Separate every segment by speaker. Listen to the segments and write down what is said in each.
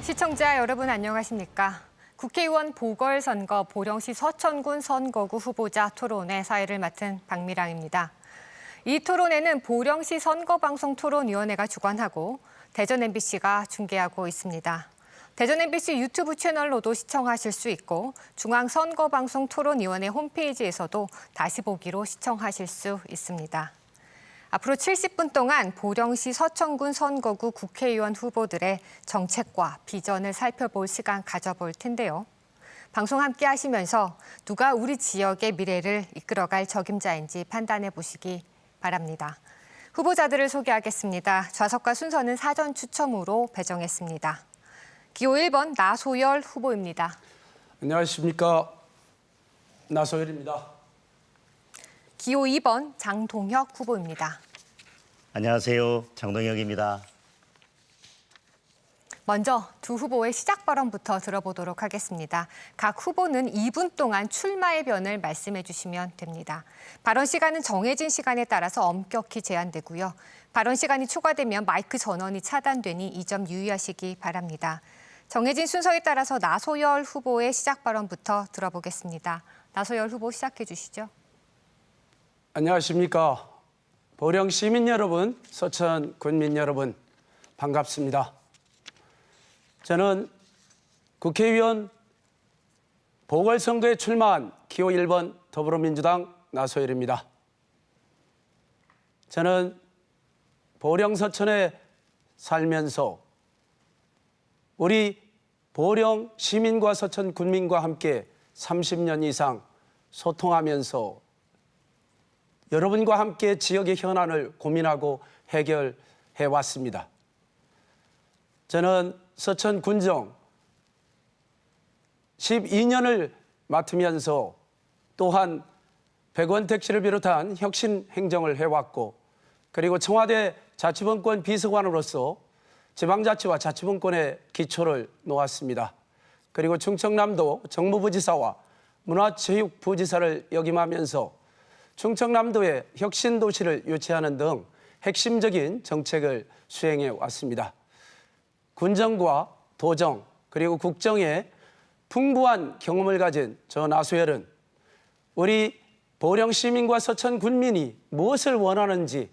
Speaker 1: 시청자 여러분 안녕하십니까? 국회의원 보궐선거 보령시 서천군 선거구 후보자 토론회 사회를 맡은 박미랑입니다. 이 토론회는 보령시 선거방송토론위원회가 주관하고 대전 MBC가 중계하고 있습니다. 대전 MBC 유튜브 채널로도 시청하실 수 있고 중앙선거방송토론위원회 홈페이지에서도 다시 보기로 시청하실 수 있습니다. 앞으로 70분 동안 보령시 서천군 선거구 국회의원 후보들의 정책과 비전을 살펴볼 시간 가져볼 텐데요. 방송 함께 하시면서 누가 우리 지역의 미래를 이끌어갈 적임자인지 판단해 보시기 바랍니다. 후보자들을 소개하겠습니다. 좌석과 순서는 사전 추첨으로 배정했습니다. 기호 1번 나소열 후보입니다.
Speaker 2: 안녕하십니까. 나소열입니다.
Speaker 1: 기호 2번 장동혁 후보입니다.
Speaker 3: 안녕하세요. 장동혁입니다.
Speaker 1: 먼저 두 후보의 시작 발언부터 들어보도록 하겠습니다. 각 후보는 2분 동안 출마의 변을 말씀해 주시면 됩니다. 발언 시간은 정해진 시간에 따라서 엄격히 제한되고요. 발언 시간이 초과되면 마이크 전원이 차단되니 이 점 유의하시기 바랍니다. 정해진 순서에 따라서 나소열 후보의 시작 발언부터 들어보겠습니다. 나소열 후보 시작해 주시죠.
Speaker 2: 안녕하십니까. 보령 시민 여러분, 서천 군민 여러분, 반갑습니다. 저는 국회의원 보궐선거에 출마한 기호 1번 더불어민주당 나소열입니다. 저는 보령 서천에 살면서 우리 보령 시민과 서천 군민과 함께 30년 이상 소통하면서 여러분과 함께 지역의 현안을 고민하고 해결해 왔습니다. 저는 서천 군정 12년을 맡으면서 또한 백원택 씨를 비롯한 혁신 행정을 해왔고 그리고 청와대 자치분권 비서관으로서 지방자치와 자치분권의 기초를 놓았습니다. 그리고 충청남도 정무부지사와 문화체육부지사를 역임하면서 충청남도의 혁신도시를 유치하는 등 핵심적인 정책을 수행해 왔습니다. 군정과 도정 그리고 국정에 풍부한 경험을 가진 저 나소열은 우리 보령 시민과 서천 군민이 무엇을 원하는지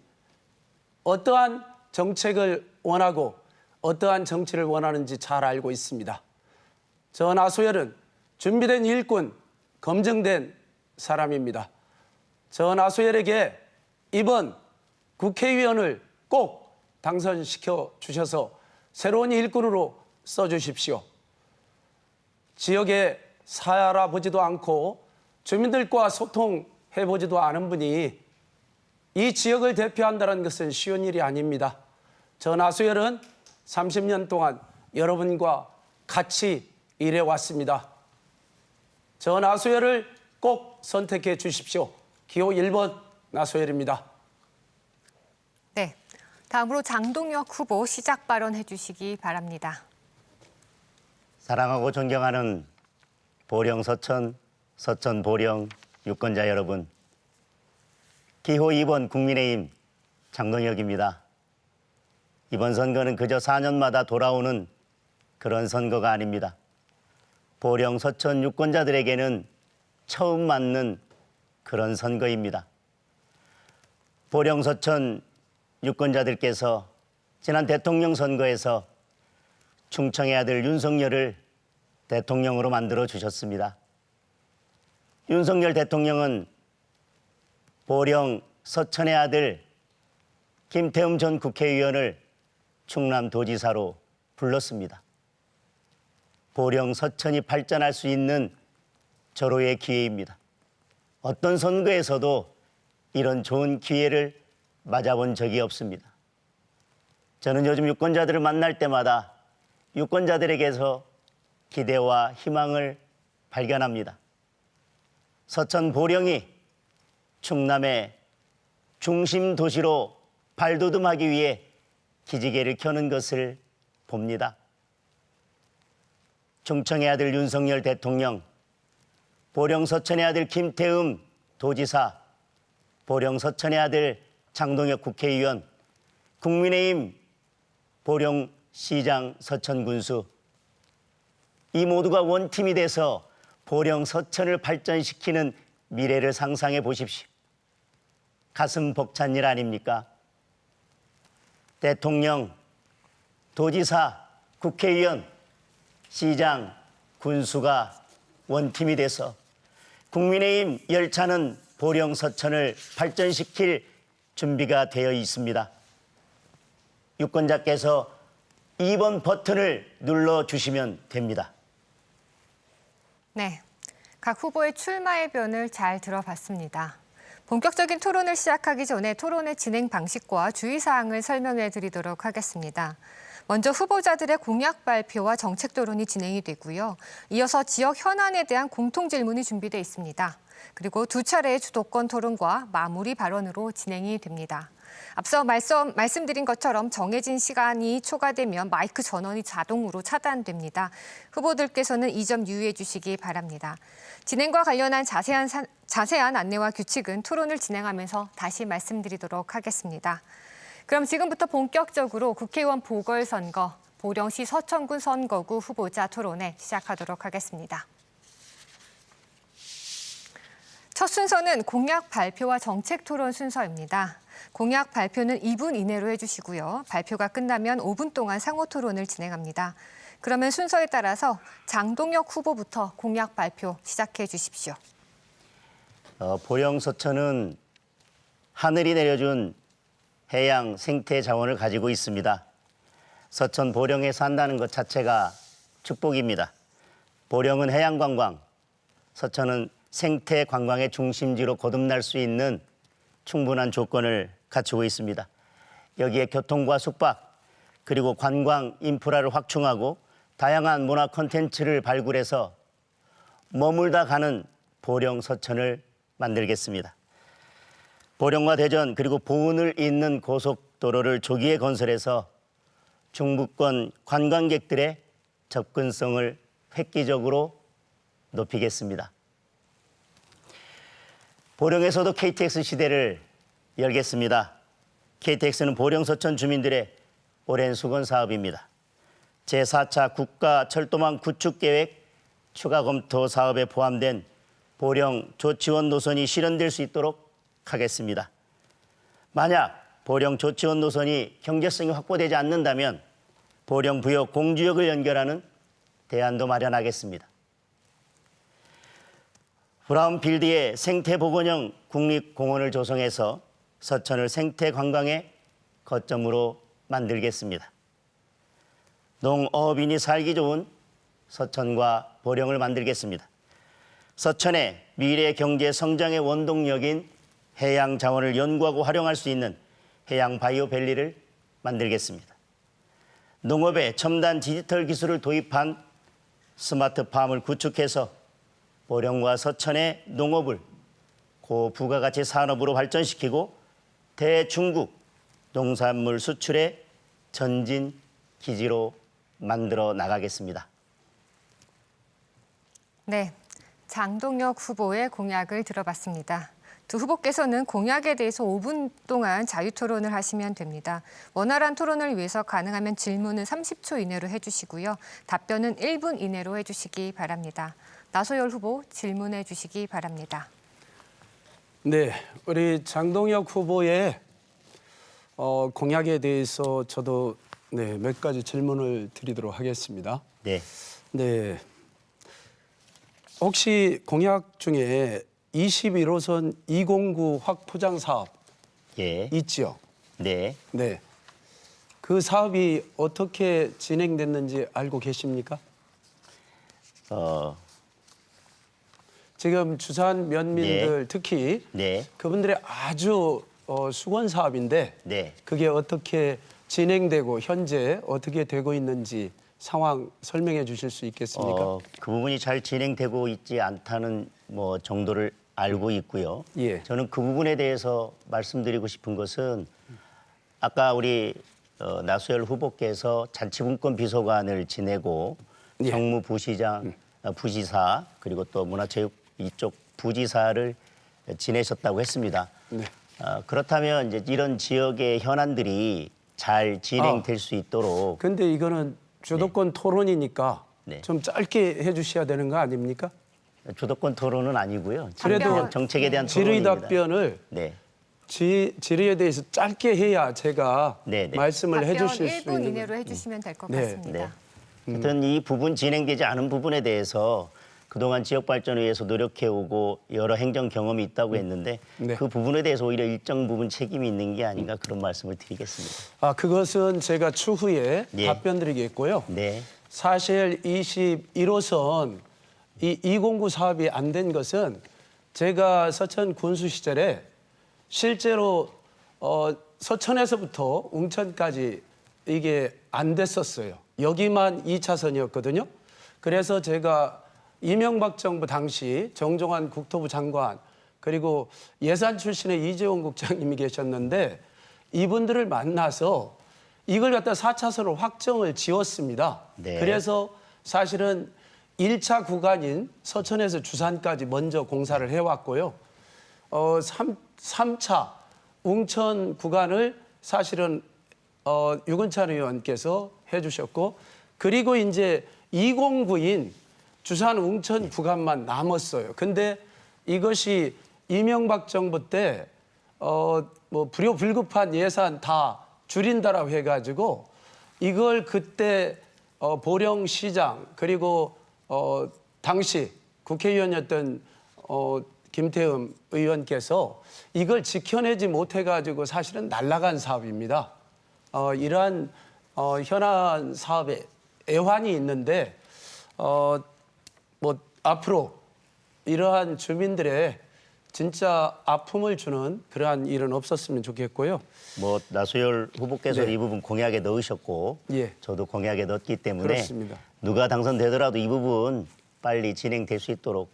Speaker 2: 어떠한 정책을 원하고 어떠한 정치를 원하는지 잘 알고 있습니다. 저 나소열은 준비된 일꾼, 검증된 사람입니다. 저 나소열에게 이번 국회의원을 꼭 당선시켜 주셔서 새로운 일꾼으로 써주십시오. 지역에 살아보지도 않고 주민들과 소통해보지도 않은 분이 이 지역을 대표한다는 것은 쉬운 일이 아닙니다. 저 나소열은 30년 동안 여러분과 같이 일해왔습니다. 저 나소열을 꼭 선택해 주십시오. 기호 1번 나소열입니다.
Speaker 1: 네, 다음으로 장동혁 후보 시작 발언해 주시기 바랍니다.
Speaker 3: 사랑하고 존경하는 보령 서천, 서천 보령 유권자 여러분. 기호 2번 국민의힘 장동혁입니다. 이번 선거는 그저 4년마다 돌아오는 그런 선거가 아닙니다. 보령 서천 유권자들에게는 처음 맞는 그런 선거입니다. 보령 서천 유권자들께서 지난 대통령 선거에서 충청의 아들 윤석열을 대통령으로 만들어 주셨습니다. 윤석열 대통령은 보령 서천의 아들 김태흠 전 국회의원을 충남도지사로 불렀습니다. 보령 서천이 발전할 수 있는 절호의 기회입니다. 어떤 선거에서도 이런 좋은 기회를 맞아본 적이 없습니다. 저는 요즘 유권자들을 만날 때마다 유권자들에게서 기대와 희망을 발견합니다. 서천 보령이 충남의 중심 도시로 발돋움하기 위해 기지개를 켜는 것을 봅니다. 충청의 아들 윤석열 대통령, 보령 서천의 아들 김태흠 도지사, 보령 서천의 아들 장동혁 국회의원, 국민의힘 보령 시장 서천군수 이 모두가 원팀이 돼서 보령 서천을 발전시키는 미래를 상상해 보십시오. 가슴 벅찬 일 아닙니까? 대통령, 도지사, 국회의원, 시장, 군수가 원팀이 돼서 국민의힘 열차는 보령 서천을 발전시킬 준비가 되어 있습니다. 유권자께서 2번 버튼을 눌러주시면 됩니다.
Speaker 1: 네, 각 후보의 출마의 변을 잘 들어봤습니다. 본격적인 토론을 시작하기 전에 토론의 진행 방식과 주의사항을 설명해 드리도록 하겠습니다. 먼저 후보자들의 공약 발표와 정책 토론이 진행이 되고요. 이어서 지역 현안에 대한 공통 질문이 준비되어 있습니다. 그리고 두 차례의 주도권 토론과 마무리 발언으로 진행이 됩니다. 앞서 말씀드린 것처럼 정해진 시간이 초과되면 마이크 전원이 자동으로 차단됩니다. 후보들께서는 이 점 유의해 주시기 바랍니다. 진행과 관련한 자세한 안내와 규칙은 토론을 진행하면서 다시 말씀드리도록 하겠습니다. 그럼 지금부터 본격적으로 국회의원 보궐선거, 보령시 서천군 선거구 후보자 토론회 시작하도록 하겠습니다. 첫 순서는 공약 발표와 정책 토론 순서입니다. 공약 발표는 2분 이내로 해주시고요. 발표가 끝나면 5분 동안 상호 토론을 진행합니다. 그러면 순서에 따라서 장동혁 후보부터 공약 발표 시작해 주십시오.
Speaker 3: 보령 서천은 하늘이 내려준 해양 생태 자원을 가지고 있습니다. 서천 보령에 산다는 것 자체가 축복입니다. 보령은 해양 관광, 서천은 생태 관광의 중심지로 거듭날 수 있는 충분한 조건을 갖추고 있습니다. 여기에 교통과 숙박, 그리고 관광 인프라를 확충하고 다양한 문화 콘텐츠를 발굴해서 머물다 가는 보령 서천을 만들겠습니다. 보령과 대전 그리고 보은을 잇는 고속도로를 조기에 건설해서 중부권 관광객들의 접근성을 획기적으로 높이겠습니다. 보령에서도 KTX 시대를 열겠습니다. KTX는 보령 서천 주민들의 오랜 수건 사업입니다. 제4차 국가철도망 구축계획 추가 검토 사업에 포함된 보령 조치원 노선이 실현될 수 있도록 하겠습니다. 만약 보령 조치원 노선이 경제성이 확보되지 않는다면 보령 부여 공주역을 연결하는 대안도 마련하겠습니다. 브라운필드의 생태복원형 국립공원을 조성해서 서천을 생태관광의 거점으로 만들겠습니다. 농어민이 살기 좋은 서천과 보령을 만들겠습니다. 서천의 미래 경제 성장의 원동력인 해양 자원을 연구하고 활용할 수 있는 해양 바이오밸리를 만들겠습니다. 농업에 첨단 디지털 기술을 도입한 스마트팜을 구축해서 보령과 서천의 농업을 고부가가치 산업으로 발전시키고 대중국 농산물 수출의 전진 기지로 만들어 나가겠습니다.
Speaker 1: 네, 장동혁 후보의 공약을 들어봤습니다. 두 후보께서는 공약에 대해서 5분 동안 자유토론을 하시면 됩니다. 원활한 토론을 위해서 가능하면 질문은 30초 이내로 해주시고요. 답변은 1분 이내로 해주시기 바랍니다. 나소열 후보 질문해 주시기 바랍니다.
Speaker 2: 네, 우리 장동혁 후보의 공약에 대해서 저도 몇 가지 질문을 드리도록 하겠습니다.
Speaker 3: 네.
Speaker 2: 네, 혹시 공약 중에 21호선 209 확포장 사업
Speaker 3: 예.
Speaker 2: 있지요?
Speaker 3: 네.
Speaker 2: 네. 그 사업이 어떻게 진행됐는지 알고 계십니까? 지금 주산 면민들 특히
Speaker 3: 네.
Speaker 2: 그분들의 아주 수건 사업인데
Speaker 3: 네.
Speaker 2: 그게 어떻게 진행되고 현재 어떻게 되고 있는지 상황 설명해 주실 수 있겠습니까?
Speaker 3: 그 부분이 잘 진행되고 있지 않다는 정도를 알고 있고요.
Speaker 2: 예.
Speaker 3: 저는 그 부분에 대해서 말씀드리고 싶은 것은 아까 우리 나소열 후보께서 자치분권 비서관을 지내고
Speaker 2: 예.
Speaker 3: 정무부시장, 부지사 그리고 또 문화체육 이쪽 부지사를 지내셨다고 했습니다.
Speaker 2: 네.
Speaker 3: 그렇다면 이제 이런 지역의 현안들이 잘 진행될 수 있도록
Speaker 2: 근데 이거는 주도권 토론이니까
Speaker 3: 네.
Speaker 2: 좀 짧게 해주셔야 되는 거 아닙니까?
Speaker 3: 주도권 토론은 아니고요.
Speaker 2: 그래도
Speaker 3: 정책에 대한
Speaker 2: 질의
Speaker 3: 토론입니다.
Speaker 2: 답변을
Speaker 3: 네.
Speaker 2: 질의에 대해서 짧게 해야 제가
Speaker 3: 네, 네.
Speaker 2: 말씀을
Speaker 1: 답변
Speaker 2: 해주실 수
Speaker 1: 1분
Speaker 2: 있는
Speaker 1: 이내로 해주시면 될 것
Speaker 2: 네.
Speaker 1: 같습니다.
Speaker 3: 네. 하여튼 이 부분 진행되지 않은 부분에 대해서 그동안 지역 발전을 위해서 노력해오고 여러 행정 경험이 있다고 했는데
Speaker 2: 네.
Speaker 3: 그 부분에 대해서 오히려 일정 부분 책임이 있는 게 아닌가 그런 말씀을 드리겠습니다.
Speaker 2: 그것은 제가 추후에
Speaker 3: 예.
Speaker 2: 답변 드리겠고요.
Speaker 3: 네.
Speaker 2: 사실 21호선 이 209 사업이 안 된 것은 제가 서천 군수 시절에 실제로 서천에서부터 웅천까지 이게 안 됐었어요. 여기만 2차선이었거든요. 그래서 제가 이명박 정부 당시 정종환 국토부 장관 그리고 예산 출신의 이재용 국장님이 계셨는데 이분들을 만나서 이걸 갖다 4차선으로 확정을 지었습니다.
Speaker 3: 네.
Speaker 2: 그래서 사실은 1차 구간인 서천에서 주산까지 먼저 공사를 해왔고요. 3차 웅천 구간을 사실은 유근찬 의원께서 해주셨고 그리고 이제 209인 주산 웅천 구간만 남았어요. 근데 이것이 이명박 정부 때 뭐 불효불급한 예산 다 줄인다라고 해가지고 이걸 그때 보령시장 그리고 당시 국회의원이었던 김태흠 의원께서 이걸 지켜내지 못해가지고 사실은 날아간 사업입니다. 이러한 현안 사업에 애환이 있는데 뭐 앞으로 이러한 주민들의 진짜 아픔을 주는 그러한 일은 없었으면 좋겠고요.
Speaker 3: 뭐 나수열 후보께서
Speaker 2: 네.
Speaker 3: 이 부분 공약에 넣으셨고
Speaker 2: 예.
Speaker 3: 저도 공약에 넣었기 때문에
Speaker 2: 그렇습니다.
Speaker 3: 누가 당선되더라도 이 부분 빨리 진행될 수 있도록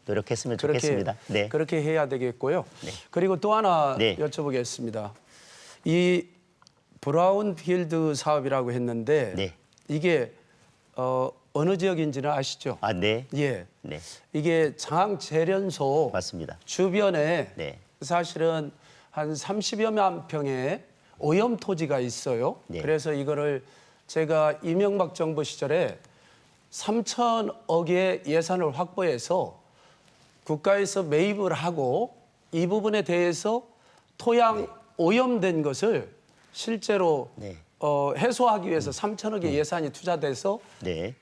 Speaker 3: 노력했으면 좋겠습니다. 네.
Speaker 2: 그렇게 해야 되겠고요.
Speaker 3: 네.
Speaker 2: 그리고 또 하나
Speaker 3: 네.
Speaker 2: 여쭤보겠습니다. 이 브라운필드 사업이라고 했는데
Speaker 3: 네.
Speaker 2: 이게 어느 지역인지는 아시죠?
Speaker 3: 아, 네.
Speaker 2: 예.
Speaker 3: 네.
Speaker 2: 이게 장항제련소
Speaker 3: 맞습니다.
Speaker 2: 주변에
Speaker 3: 네.
Speaker 2: 사실은 한 30여만 평의 오염 토지가 있어요.
Speaker 3: 네.
Speaker 2: 그래서 이거를 제가 이명박 정부 시절에 3천억의 예산을 확보해서 국가에서 매입을 하고 이 부분에 대해서 토양 오염된 것을 실제로
Speaker 3: 네.
Speaker 2: 해소하기 위해서 3천억의 예산이 투자돼서
Speaker 3: 네.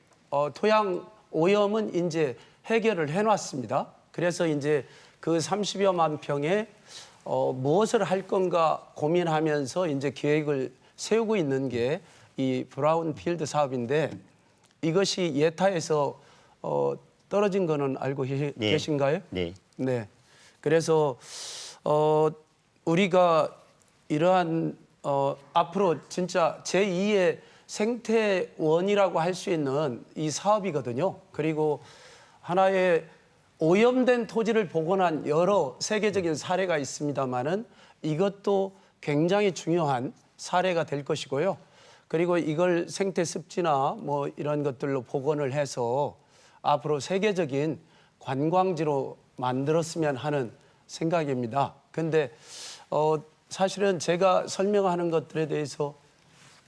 Speaker 2: 토양 오염은 이제 해결을 해놨습니다. 그래서 이제 그 30여만 평에 무엇을 할 건가 고민하면서 이제 계획을 세우고 있는 게 이 브라운필드 사업인데 이것이 예타에서 떨어진 거는 알고
Speaker 3: 네.
Speaker 2: 계신가요?
Speaker 3: 네.
Speaker 2: 네. 그래서 우리가 이러한 앞으로 진짜 제2의 생태원이라고 할 수 있는 이 사업이거든요. 그리고 하나의 오염된 토지를 복원한 여러 세계적인 사례가 있습니다만은 이것도 굉장히 중요한 사례가 될 것이고요. 그리고 이걸 생태 습지나 뭐 이런 것들로 복원을 해서 앞으로 세계적인 관광지로 만들었으면 하는 생각입니다. 근데 사실은 제가 설명하는 것들에 대해서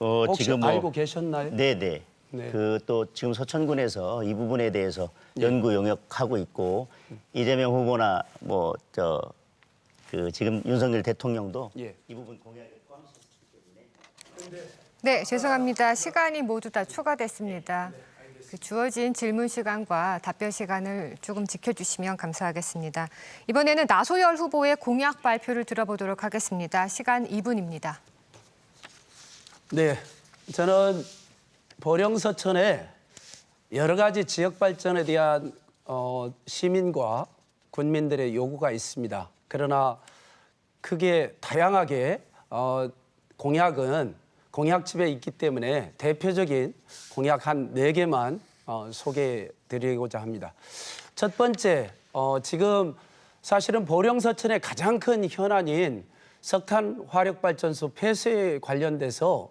Speaker 2: 혹시
Speaker 3: 지금
Speaker 2: 알고 계셨나요?
Speaker 3: 네네.
Speaker 2: 네.
Speaker 3: 그 또 지금 서천군에서 이 부분에 대해서 연구 용역하고 있고 이재명 후보나 뭐 그 지금 윤석열 대통령도
Speaker 2: 예.
Speaker 3: 이 부분 공약에 포함시켰기 때문에.
Speaker 1: 네, 죄송합니다. 시간이 모두 다 초과됐습니다. 그 주어진 질문 시간과 답변 시간을 조금 지켜주시면 감사하겠습니다. 이번에는 나소열 후보의 공약 발표를 들어보도록 하겠습니다. 시간 2분입니다.
Speaker 2: 네, 저는 보령서천에 여러 가지 지역 발전에 대한 시민과 군민들의 요구가 있습니다. 그러나 크게 다양하게 공약집에 있기 때문에 대표적인 공약 한 4개만 소개해 드리고자 합니다. 첫 번째, 지금 사실은 보령서천의 가장 큰 현안인 석탄 화력발전소 폐쇄에 관련돼서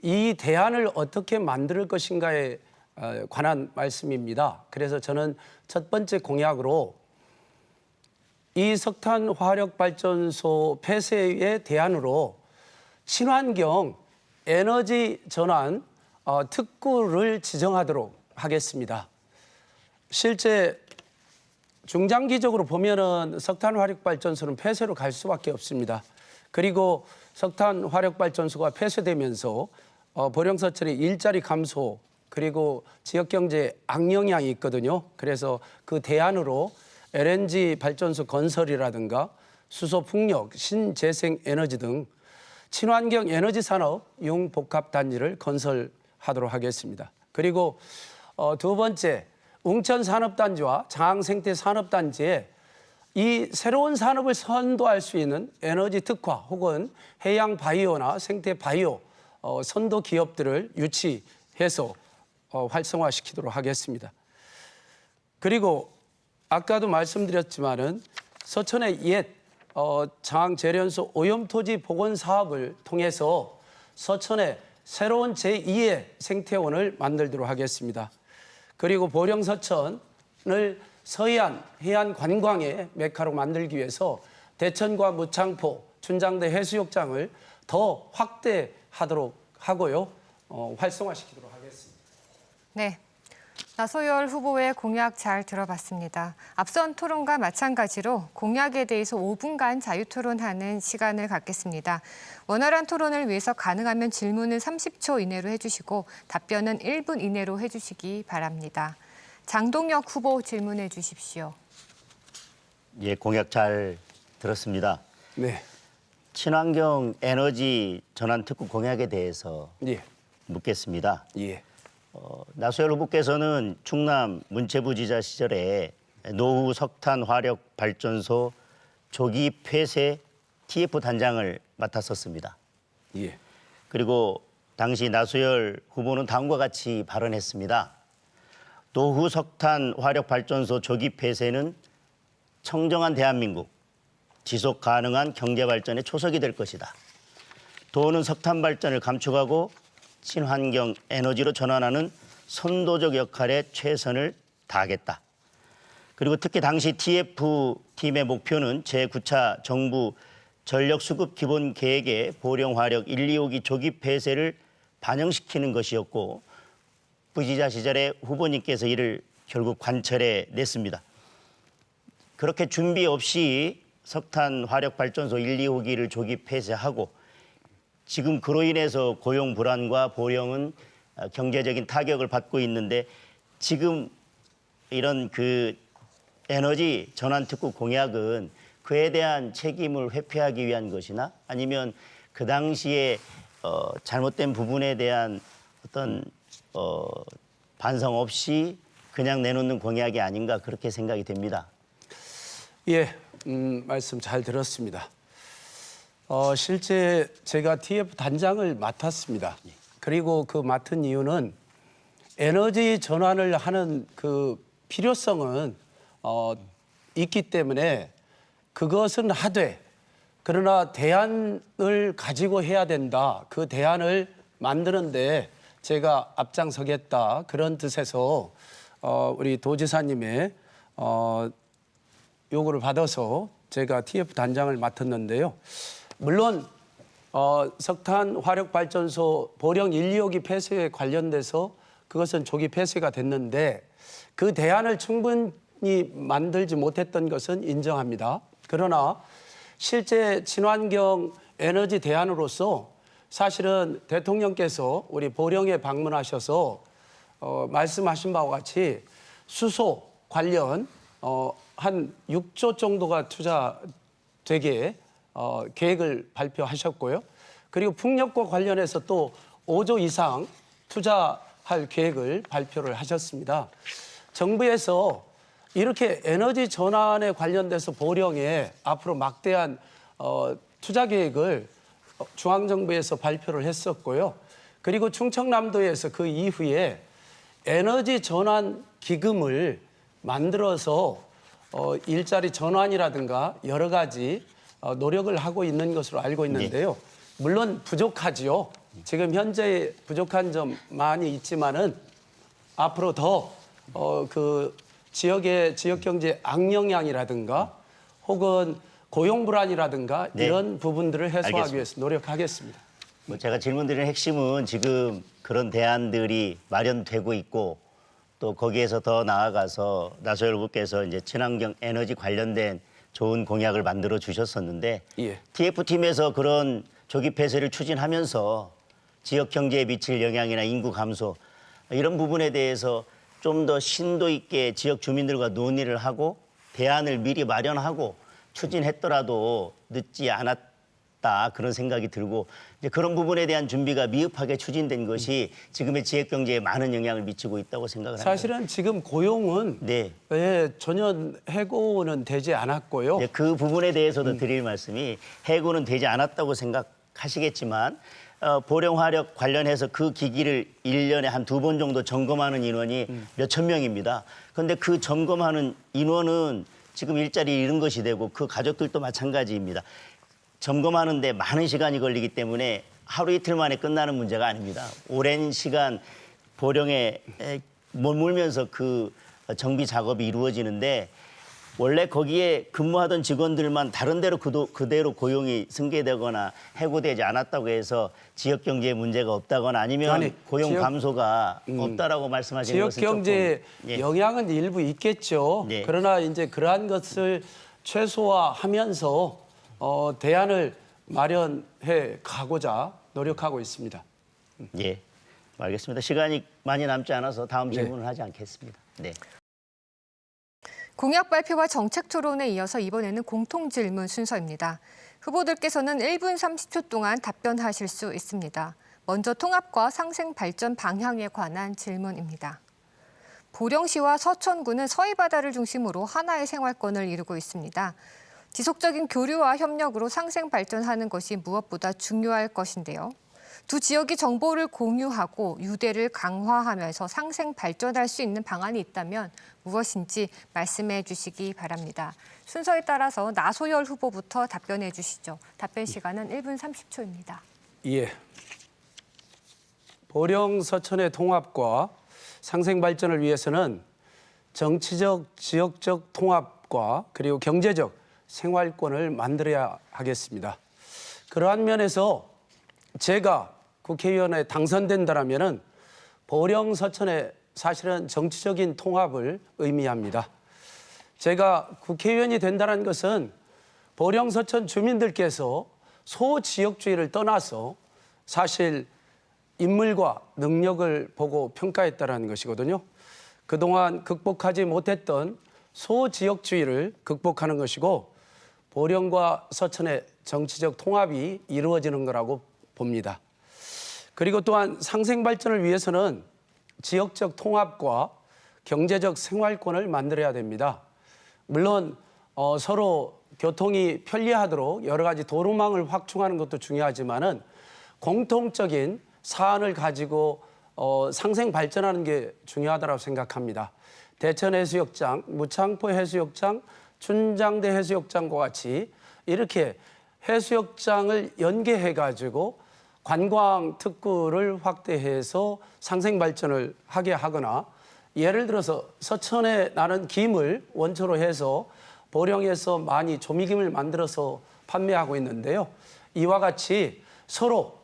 Speaker 2: 이 대안을 어떻게 만들 것인가에 관한 말씀입니다. 그래서 저는 첫 번째 공약으로 이 석탄 화력발전소 폐쇄의 대안으로 친환경 에너지 전환 특구를 지정하도록 하겠습니다. 실제 중장기적으로 보면은 석탄 화력 발전소는 폐쇄로 갈 수밖에 없습니다. 그리고 석탄 화력 발전소가 폐쇄되면서 보령서천의 일자리 감소 그리고 지역 경제에 악영향이 있거든요. 그래서 그 대안으로 LNG 발전소 건설이라든가 수소 풍력, 신재생 에너지 등 친환경 에너지 산업 융복합 단지를 건설하도록 하겠습니다. 그리고 두 번째, 웅천 산업단지와 장항 생태 산업단지에 이 새로운 산업을 선도할 수 있는 에너지 특화 혹은 해양 바이오나 생태 바이오 선도 기업들을 유치해서 활성화시키도록 하겠습니다. 그리고 아까도 말씀드렸지만은 서천의 옛 장항 재련소 오염토지 복원 사업을 통해서 서천에 새로운 제2의 생태원을 만들도록 하겠습니다. 그리고 보령 서천을 서해안 해안 관광의 메카로 만들기 위해서 대천과 무창포, 춘장대 해수욕장을 더 확대하도록 하고요. 활성화시키도록 하겠습니다.
Speaker 1: 네. 나소열 후보의 공약 잘 들어봤습니다. 앞선 토론과 마찬가지로 공약에 대해서 5분간 자유토론하는 시간을 갖겠습니다. 원활한 토론을 위해서 가능하면 질문은 30초 이내로 해주시고 답변은 1분 이내로 해주시기 바랍니다. 장동혁 후보 질문해 주십시오.
Speaker 3: 예, 공약 잘 들었습니다.
Speaker 2: 네.
Speaker 3: 친환경 에너지 전환 특구 공약에 대해서
Speaker 2: 예.
Speaker 3: 묻겠습니다.
Speaker 2: 예.
Speaker 3: 나소열 후보께서는 충남 문체부지사 시절에 노후 석탄 화력 발전소 조기 폐쇄 TF 단장을 맡았었습니다.
Speaker 2: 예.
Speaker 3: 그리고 당시 나소열 후보는 다음과 같이 발언했습니다. 노후 석탄 화력 발전소 조기 폐쇄는 청정한 대한민국, 지속 가능한 경제 발전의 초석이 될 것이다. 도는 석탄 발전을 감축하고 친환경 에너지로 전환하는 선도적 역할에 최선을 다하겠다. 그리고 특히 당시 TF팀의 목표는 제9차 정부 전력수급 기본 계획의 보령 화력 1, 2호기 조기 폐쇄를 반영시키는 것이었고 부지사 시절에 후보님께서 이를 결국 관철해 냈습니다. 그렇게 준비 없이 석탄 화력 발전소 1, 2호기를 조기 폐쇄하고 지금 그로 인해서 고용 불안과 보령은 경제적인 타격을 받고 있는데 지금 이런 그 에너지 전환 특구 공약은 그에 대한 책임을 회피하기 위한 것이나 아니면 그 당시에 잘못된 부분에 대한 어떤 반성 없이 그냥 내놓는 공약이 아닌가 그렇게 생각이 됩니다.
Speaker 2: 예, 말씀 잘 들었습니다. 실제 제가 TF 단장을 맡았습니다. 그리고 그 맡은 이유는 에너지 전환을 하는 그 필요성은 있기 때문에 그것은 하되 그러나 대안을 가지고 해야 된다. 그 대안을 만드는데 제가 앞장서겠다. 그런 뜻에서 우리 도지사님의 요구를 받아서 제가 TF 단장을 맡았는데요. 물론 석탄 화력 발전소 보령 1, 2호기 폐쇄에 관련돼서 그것은 조기 폐쇄가 됐는데 그 대안을 충분히 만들지 못했던 것은 인정합니다. 그러나 실제 친환경 에너지 대안으로서 사실은 대통령께서 우리 보령에 방문하셔서 말씀하신 바와 같이 수소 관련 한 6조 정도가 투자되게 계획을 발표하셨고요. 그리고 풍력과 관련해서 또 5조 이상 투자할 계획을 발표를 하셨습니다. 정부에서 이렇게 에너지 전환에 관련돼서 보령에 앞으로 막대한 투자 계획을 중앙정부에서 발표를 했었고요. 그리고 충청남도에서 그 이후에 에너지 전환 기금을 만들어서 일자리 전환이라든가 여러 가지 노력을 하고 있는 것으로 알고 있는데요. 물론 부족하지요. 지금 현재 부족한 점 많이 있지만은 앞으로 더 그 지역의 지역 경제 악영향이라든가 혹은 고용 불안이라든가
Speaker 3: 네.
Speaker 2: 이런 부분들을 해소하기
Speaker 3: 알겠습니다.
Speaker 2: 위해서 노력하겠습니다.
Speaker 3: 제가 질문드리는 핵심은 지금 그런 대안들이 마련되고 있고 또 거기에서 더 나아가서 나소열 후보께서 이제 친환경 에너지 관련된 좋은 공약을 만들어 주셨었는데
Speaker 2: 예.
Speaker 3: TF팀에서 그런 조기 폐쇄를 추진하면서 지역 경제에 미칠 영향이나 인구 감소 이런 부분에 대해서 좀 더 심도 있게 지역 주민들과 논의를 하고 대안을 미리 마련하고 추진했더라도 늦지 않았다 그런 생각이 들고 이제 그런 부분에 대한 준비가 미흡하게 추진된 것이 지금의 지역 경제에 많은 영향을 미치고 있다고 생각을 합니다.
Speaker 2: 사실은 지금 고용은
Speaker 3: 네.
Speaker 2: 전혀 해고는 되지 않았고요.
Speaker 3: 네, 그 부분에 대해서도 드릴 말씀이 해고는 되지 않았다고 생각하시겠지만 보령화력 관련해서 그 기기를 1년에 한 2번 정도 점검하는 인원이 몇천 명입니다. 그런데 그 점검하는 인원은 지금 일자리 잃은 것이 되고 그 가족들도 마찬가지입니다. 점검하는데 많은 시간이 걸리기 때문에 하루 이틀 만에 끝나는 문제가 아닙니다. 오랜 시간 보령에 머물면서 그 정비 작업이 이루어지는데 원래 거기에 근무하던 직원들만 다른 데로 그대로 고용이 승계되거나 해고되지 않았다고 해서 지역 경제에 문제가 없다거나 아니면
Speaker 2: 아니,
Speaker 3: 고용
Speaker 2: 지역-
Speaker 3: 감소가 없다라고 말씀하시는
Speaker 2: 지역
Speaker 3: 것은
Speaker 2: 경제에
Speaker 3: 조금, 예.
Speaker 2: 영향은 일부 있겠죠.
Speaker 3: 네.
Speaker 2: 그러나 이제 그러한 것을 최소화하면서 대안을 마련해 가고자 노력하고 있습니다.
Speaker 3: 예, 알겠습니다. 시간이 많이 남지 않아서 다음
Speaker 2: 네.
Speaker 3: 질문을 하지 않겠습니다. 네.
Speaker 1: 공약 발표와 정책 토론에 이어서 이번에는 공통 질문 순서입니다. 후보들께서는 1분 30초 동안 답변하실 수 있습니다. 먼저 통합과 상생 발전 방향에 관한 질문입니다. 보령시와 서천구는 서해바다를 중심으로 하나의 생활권을 이루고 있습니다. 지속적인 교류와 협력으로 상생 발전하는 것이 무엇보다 중요할 것인데요. 두 지역이 정보를 공유하고 유대를 강화하면서 상생 발전할 수 있는 방안이 있다면 무엇인지 말씀해 주시기 바랍니다. 순서에 따라서 나소열 후보부터 답변해 주시죠. 답변 시간은 1분 30초입니다.
Speaker 2: 예. 보령 서천의 통합과 상생 발전을 위해서는 정치적, 지역적 통합과 그리고 경제적 생활권을 만들어야 하겠습니다. 그러한 면에서 제가 국회의원에 당선된다면은 보령 서천의 사실은 정치적인 통합을 의미합니다. 제가 국회의원이 된다는 것은 보령 서천 주민들께서 소지역주의를 떠나서 사실 인물과 능력을 보고 평가했다는 것이거든요. 그동안 극복하지 못했던 소지역주의를 극복하는 것이고 보령과 서천의 정치적 통합이 이루어지는 거라고 봅니다. 그리고 또한 상생 발전을 위해서는 지역적 통합과 경제적 생활권을 만들어야 됩니다. 물론 서로 교통이 편리하도록 여러 가지 도로망을 확충하는 것도 중요하지만은 공통적인 사안을 가지고 상생 발전하는 게 중요하다고 생각합니다. 대천해수욕장, 무창포 해수욕장, 춘장대 해수욕장과 같이 이렇게 해수욕장을 연계해 가지고 관광 특구를 확대해서 상생 발전을 하게 하거나 예를 들어서 서천에 나는 김을 원초로 해서 보령에서 많이 조미김을 만들어서 판매하고 있는데요. 이와 같이 서로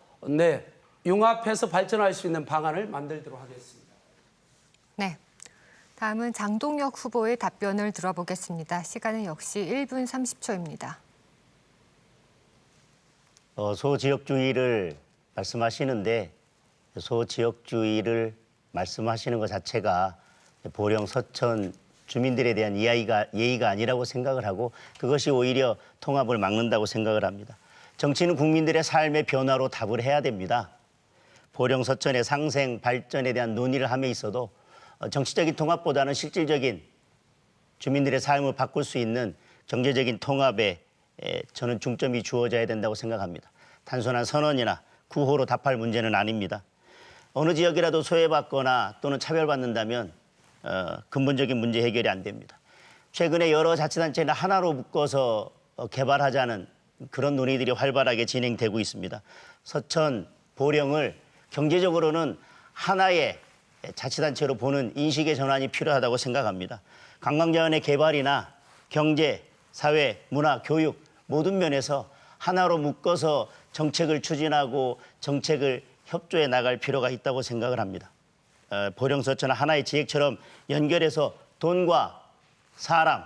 Speaker 2: 융합해서 발전할 수 있는 방안을 만들도록 하겠습니다.
Speaker 1: 네. 다음은 장동혁 후보의 답변을 들어보겠습니다. 시간은 역시 1분 30초입니다.
Speaker 3: 소지역주의를 말씀하시는데 소지역주의를 말씀하시는 것 자체가 보령 서천 주민들에 대한 예의가 아니라고 생각을 하고 그것이 오히려 통합을 막는다고 생각을 합니다. 정치는 국민들의 삶의 변화로 답을 해야 됩니다. 보령 서천의 상생 발전에 대한 논의를 함에 있어도 정치적인 통합보다는 실질적인 주민들의 삶을 바꿀 수 있는 경제적인 통합에 저는 중점이 주어져야 된다고 생각합니다. 단순한 선언이나 구호로 답할 문제는 아닙니다. 어느 지역이라도 소외받거나 또는 차별받는다면 근본적인 문제 해결이 안 됩니다. 최근에 여러 자치단체를 하나로 묶어서 개발하자는 그런 논의들이 활발하게 진행되고 있습니다. 서천, 보령을 경제적으로는 하나의 자치단체로 보는 인식의 전환이 필요하다고 생각합니다. 관광자원의 개발이나 경제, 사회, 문화, 교육 모든 면에서 하나로 묶어서 정책을 추진하고 정책을 협조해 나갈 필요가 있다고 생각을 합니다. 보령서천을 하나의 지역처럼 연결해서 돈과 사람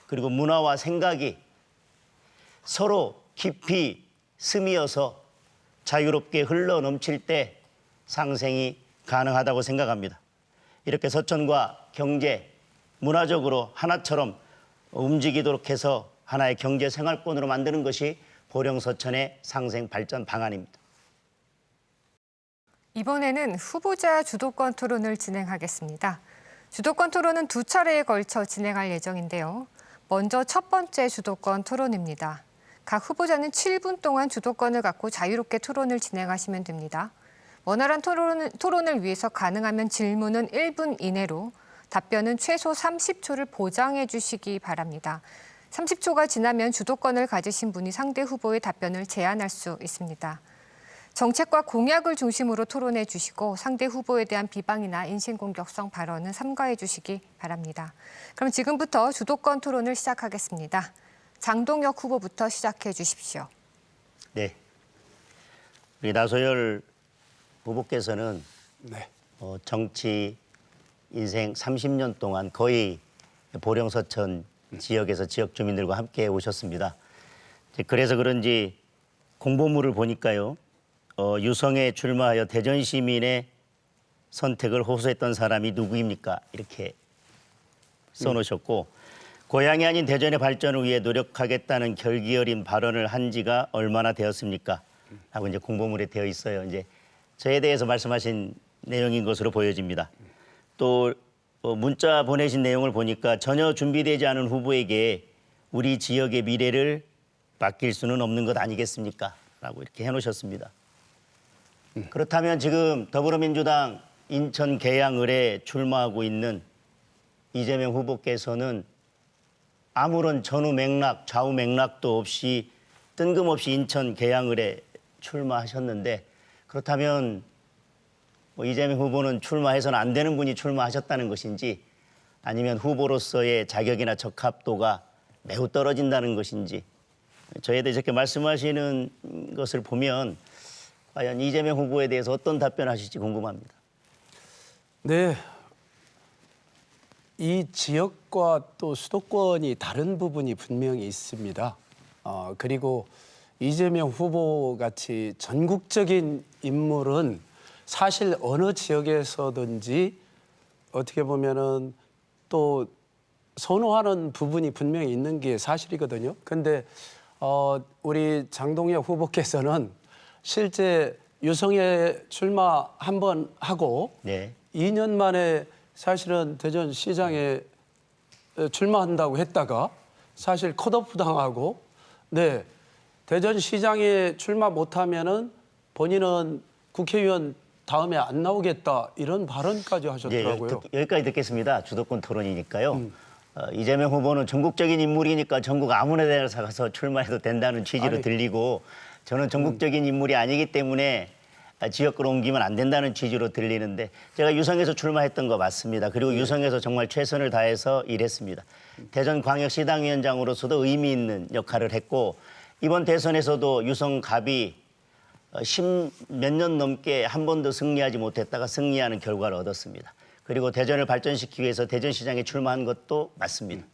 Speaker 3: 그리고 문화와 생각이 서로 깊이 스미어서 자유롭게 흘러 넘칠 때 상생이 가능하다고 생각합니다. 이렇게 서천과 경제, 문화적으로 하나처럼 움직이도록 해서 하나의 경제 생활권으로 만드는 것이 보령서천의 상생 발전 방안입니다.
Speaker 1: 이번에는 후보자 주도권 토론을 진행하겠습니다. 주도권 토론은 두 차례에 걸쳐 진행할 예정인데요. 먼저 첫 번째 주도권 토론입니다. 각 후보자는 7분 동안 주도권을 갖고 자유롭게 토론을 진행하시면 됩니다. 원활한 토론을 위해서 가능하면 질문은 1분 이내로, 답변은 최소 30초를 보장해 주시기 바랍니다. 30초가 지나면 주도권을 가지신 분이 상대 후보의 답변을 제한할 수 있습니다. 정책과 공약을 중심으로 토론해 주시고 상대 후보에 대한 비방이나 인신공격성 발언은 삼가해 주시기 바랍니다. 그럼 지금부터 주도권 토론을 시작하겠습니다. 장동혁 후보부터 시작해 주십시오.
Speaker 3: 네, 우리 나소열 후보께서는
Speaker 2: 네.
Speaker 3: 정치 인생 30년 동안 거의 보령서천 지역에서 지역 주민들과 함께 오셨습니다. 그래서 그런지 공보물을 보니까요. 유성에 출마하여 대전 시민의 선택을 호소했던 사람이 누구입니까? 이렇게 써놓으셨고 고향이 아닌 대전의 발전을 위해 노력하겠다는 결기 어린 발언을 한 지가 얼마나 되었습니까? 하고 이제 공보물에 되어 있어요. 이제 저에 대해서 말씀하신 내용인 것으로 보여집니다. 또 문자 보내신 내용을 보니까 전혀 준비되지 않은 후보에게 우리 지역의 미래를 맡길 수는 없는 것 아니겠습니까? 라고 이렇게 해놓으셨습니다. 그렇다면 지금 더불어민주당 인천 계양을에 출마하고 있는 이재명 후보께서는 아무런 전후 맥락, 좌우 맥락도 없이 뜬금없이 인천 계양을에 출마하셨는데 그렇다면 이재명 후보는 출마해서는 안 되는 분이 출마하셨다는 것인지 아니면 후보로서의 자격이나 적합도가 매우 떨어진다는 것인지 저에 대해 이렇게 말씀하시는 것을 보면 과연 이재명 후보에 대해서 어떤 답변하실지 궁금합니다.
Speaker 2: 네. 이 지역과 또 수도권이 다른 부분이 분명히 있습니다. 그리고 이재명 후보 같이 전국적인 인물은 사실 어느 지역에서든지 어떻게 보면은 또 선호하는 부분이 분명히 있는 게 사실이거든요. 근데 우리 장동혁 후보께서는 실제 유성에 출마 한 번 하고
Speaker 3: 네.
Speaker 2: 2년 만에 사실은 대전시장에 출마한다고 했다가 사실 컷오프 당하고 네 대전시장에 출마 못하면은 본인은 국회의원 다음에 안 나오겠다 이런 발언까지 하셨더라고요.
Speaker 3: 네, 여기까지 듣겠습니다. 주도권 토론이니까요. 이재명 후보는 전국적인 인물이니까 전국 아무나 데나 가서 출마해도 된다는 취지로
Speaker 2: 아니,
Speaker 3: 들리고 저는 전국적인 인물이 아니기 때문에 지역구로 옮기면 안 된다는 취지로 들리는데 제가 유성에서 출마했던 거 맞습니다. 그리고 유성에서 정말 최선을 다해서 일했습니다. 대전광역시당위원장으로서도 의미 있는 역할을 했고 이번 대선에서도 유성갑이 10몇 년 넘게 한 번도 승리하지 못했다가 승리하는 결과를 얻었습니다. 그리고 대전을 발전시키기 위해서 대전시장에 출마한 것도 맞습니다.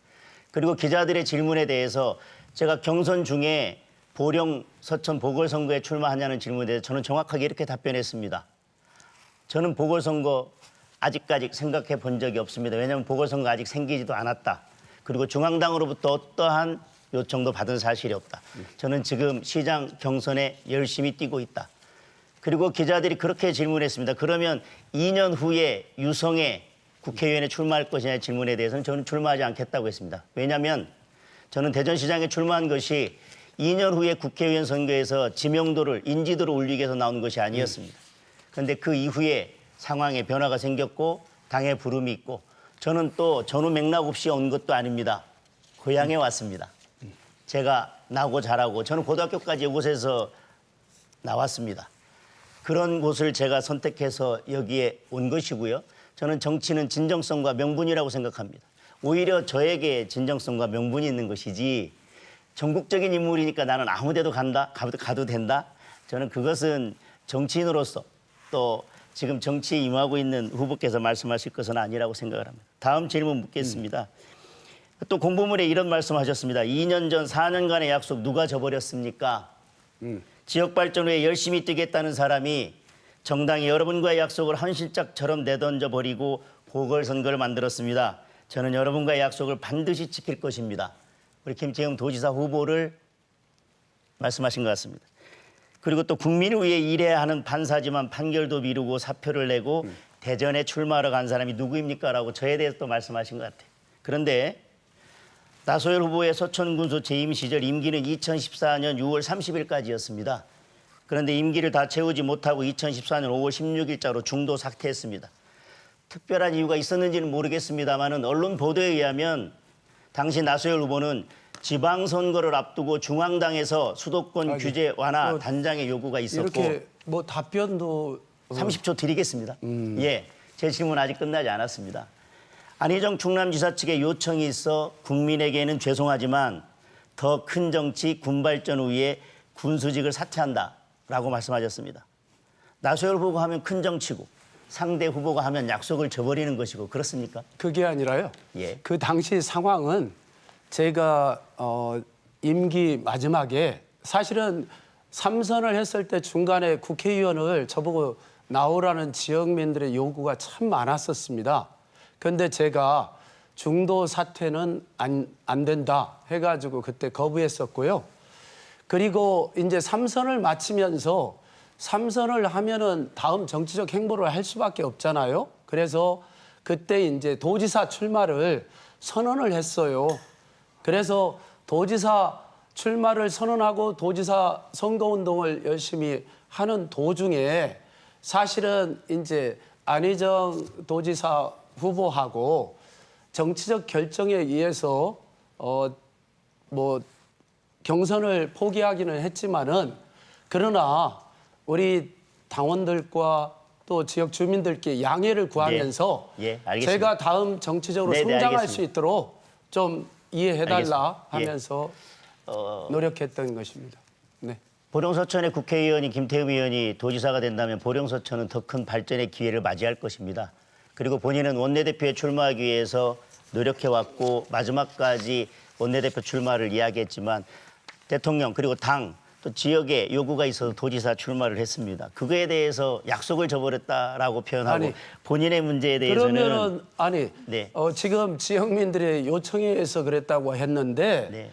Speaker 3: 그리고 기자들의 질문에 대해서 제가 경선 중에 보령, 서천 보궐선거에 출마하냐는 질문에 대해서 저는 정확하게 이렇게 답변했습니다. 저는 보궐선거 아직까지 생각해 본 적이 없습니다. 왜냐하면 보궐선거 아직 생기지도 않았다. 그리고 중앙당으로부터 어떠한 요청도 받은 사실이 없다. 저는 지금 시장 경선에 열심히 뛰고 있다. 그리고 기자들이 그렇게 질문했습니다. 그러면 2년 후에 유성에 국회의원에 출마할 것이냐의 질문에 대해서는 저는 출마하지 않겠다고 했습니다. 왜냐하면 저는 대전시장에 출마한 것이 2년 후에 국회의원 선거에서 지명도를, 인지도를 올리기 위해서 나온 것이 아니었습니다. 그런데 그 이후에 상황에 변화가 생겼고 당에 부름이 있고 저는 또 전후 맥락 없이 온 것도 아닙니다. 고향에 왔습니다. 제가 나고 자라고 저는 고등학교까지 이곳에서 나왔습니다. 그런 곳을 제가 선택해서 여기에 온 것이고요. 저는 정치는 진정성과 명분이라고 생각합니다. 오히려 저에게 진정성과 명분이 있는 것이지 전국적인 인물이니까 나는 아무 데도 가도 된다? 저는 그것은 정치인으로서 또 지금 정치에 임하고 있는 후보께서 말씀하실 것은 아니라고 생각을 합니다. 다음 질문 묻겠습니다. 또 공보문에 이런 말씀하셨습니다. 2년 전 4년간의 약속 누가 저버렸습니까? 지역 발전 후에 열심히 뛰겠다는 사람이 정당이 여러분과의 약속을 헌신짝처럼 내던져 버리고 보궐선거를 만들었습니다. 저는 여러분과의 약속을 반드시 지킬 것입니다. 우리 김태형 도지사 후보를 말씀하신 것 같습니다. 그리고 또 국민을 위해 일해야 하는 판사지만 판결도 미루고 사표를 내고 대전에 출마하러 간 사람이 누구입니까? 라고 저에 대해서 또 말씀하신 것 같아요. 그런데 나소열 후보의 서천군수 재임 시절 임기는 2014년 6월 30일까지였습니다. 그런데 임기를 다 채우지 못하고 2014년 5월 16일자로 중도 사퇴했습니다. 특별한 이유가 있었는지는 모르겠습니다만 언론 보도에 의하면 당시 나소열 후보는 지방선거를 앞두고 중앙당에서 수도권 규제 완화 단장의 요구가 있었고
Speaker 2: 이렇게 뭐 답변도
Speaker 3: 30초 드리겠습니다. 예, 제 질문 아직 끝나지 않았습니다. 안희정 충남지사 측의 요청이 있어 국민에게는 죄송하지만 더 큰 정치 군발전 후에 군수직을 사퇴한다라고 말씀하셨습니다. 나소열 후보가 하면 큰 정치고 상대 후보가 하면 약속을 저버리는 것이고 그렇습니까?
Speaker 2: 그게 아니라요.
Speaker 3: 예.
Speaker 2: 그 당시 상황은 제가 임기 마지막에 사실은 3선을 했을 때 중간에 국회의원을 저보고 나오라는 지역민들의 요구가 참 많았었습니다. 그런데 제가 중도 사퇴는 안 된다 해가지고 그때 거부했었고요. 그리고 이제 3선을 마치면서 3선을 하면은 다음 정치적 행보를 할 수밖에 없잖아요. 그래서 그때 이제 도지사 출마를 선언을 했어요. 그래서 도지사 출마를 선언하고 도지사 선거운동을 열심히 하는 도중에 사실은 이제 안희정 도지사 후보하고 정치적 결정에 의해서 뭐 경선을 포기하기는 했지만은 그러나 우리 당원들과 또 지역 주민들께 양해를 구하면서
Speaker 3: 예, 알겠습니다.
Speaker 2: 제가 다음 정치적으로
Speaker 3: 네,
Speaker 2: 성장할
Speaker 3: 알겠습니다.
Speaker 2: 수 있도록 좀 이해해달라
Speaker 3: 알겠습니다. 예.
Speaker 2: 하면서 노력했던 것입니다. 네.
Speaker 3: 보령서천의 국회의원이 김태흠 의원이 도지사가 된다면 보령서천은 더 큰 발전의 기회를 맞이할 것입니다. 그리고 본인은 원내대표에 출마하기 위해서 노력해왔고 마지막까지 원내대표 출마를 이야기했지만 대통령 그리고 당 또 지역에 요구가 있어서 도지사 출마를 했습니다. 그거에 대해서 약속을 저버렸다라고 표현하고
Speaker 2: 아니,
Speaker 3: 본인의 문제에 대해서는
Speaker 2: 그러면은 아니
Speaker 3: 네.
Speaker 2: 지금 지역민들의 요청에 의해서 그랬다고 했는데
Speaker 3: 네.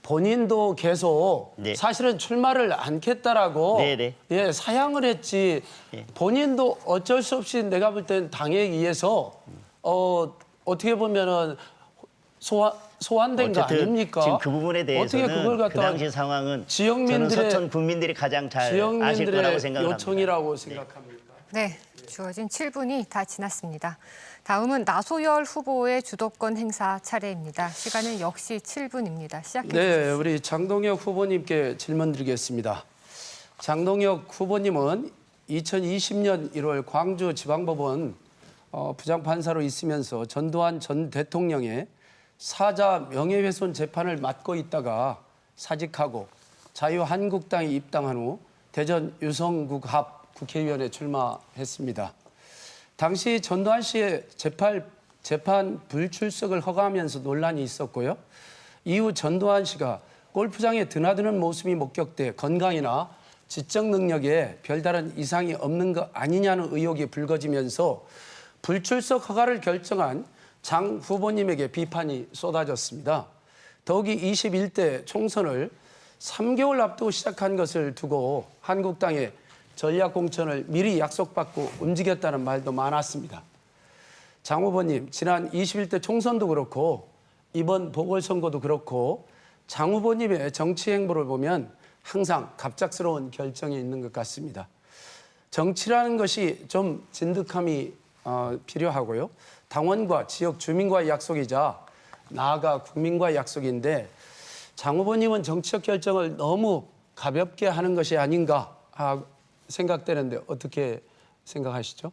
Speaker 2: 본인도 계속
Speaker 3: 네.
Speaker 2: 사실은 출마를 않겠다라고
Speaker 3: 네, 네.
Speaker 2: 예, 사양을 했지
Speaker 3: 네.
Speaker 2: 본인도 어쩔 수 없이 내가 볼 땐 당에 의해서 어떻게 보면은 소환된 거
Speaker 3: 어쨌든
Speaker 2: 아닙니까?
Speaker 3: 지금 그 부분에 대해서는
Speaker 2: 어떻게 그걸
Speaker 3: 그
Speaker 2: 갖다가
Speaker 3: 당시 상황은
Speaker 2: 지역민들의-
Speaker 3: 저는 서천 국민들이 가장 잘 아실 거라고
Speaker 2: 지역민들의
Speaker 3: 생각합니다.
Speaker 2: 요청이라고 생각합니다.
Speaker 1: 네, 주어진 7분이 다 지났습니다. 다음은 나소열 후보의 주도권 행사 차례입니다. 시간은 역시 7분입니다. 시작해 주십시오.
Speaker 2: 네, 우리 장동혁 후보님께 질문 드리겠습니다. 장동혁 후보님은 2020년 1월 광주지방법원 부장판사로 있으면서 전두환 전 대통령의 사자 명예훼손 재판을 맡고 있다가 사직하고 자유한국당에 입당한 후 대전 유성구 합 국회의원에 출마했습니다. 당시 전두환 씨의 재판 불출석을 허가하면서 논란이 있었고요. 이후 전두환 씨가 골프장에 드나드는 모습이 목격돼 건강이나 지적 능력에 별다른 이상이 없는 것 아니냐는 의혹이 불거지면서 불출석 허가를 결정한 장 후보님에게 비판이 쏟아졌습니다. 더욱이 21대 총선을 3개월 앞두고 시작한 것을 두고 한국당의 전략공천을 미리 약속받고 움직였다는 말도 많았습니다. 장 후보님, 지난 21대 총선도 그렇고 이번 보궐선거도 그렇고 장 후보님의 정치 행보를 보면 항상 갑작스러운 결정이 있는 것 같습니다. 정치라는 것이 좀 진득함이 필요하고요. 당원과 지역 주민과의 약속이자 나아가 국민과의 약속인데 장 후보님은 정치적 결정을 너무 가볍게 하는 것이 아닌가 생각되는데 어떻게 생각하시죠?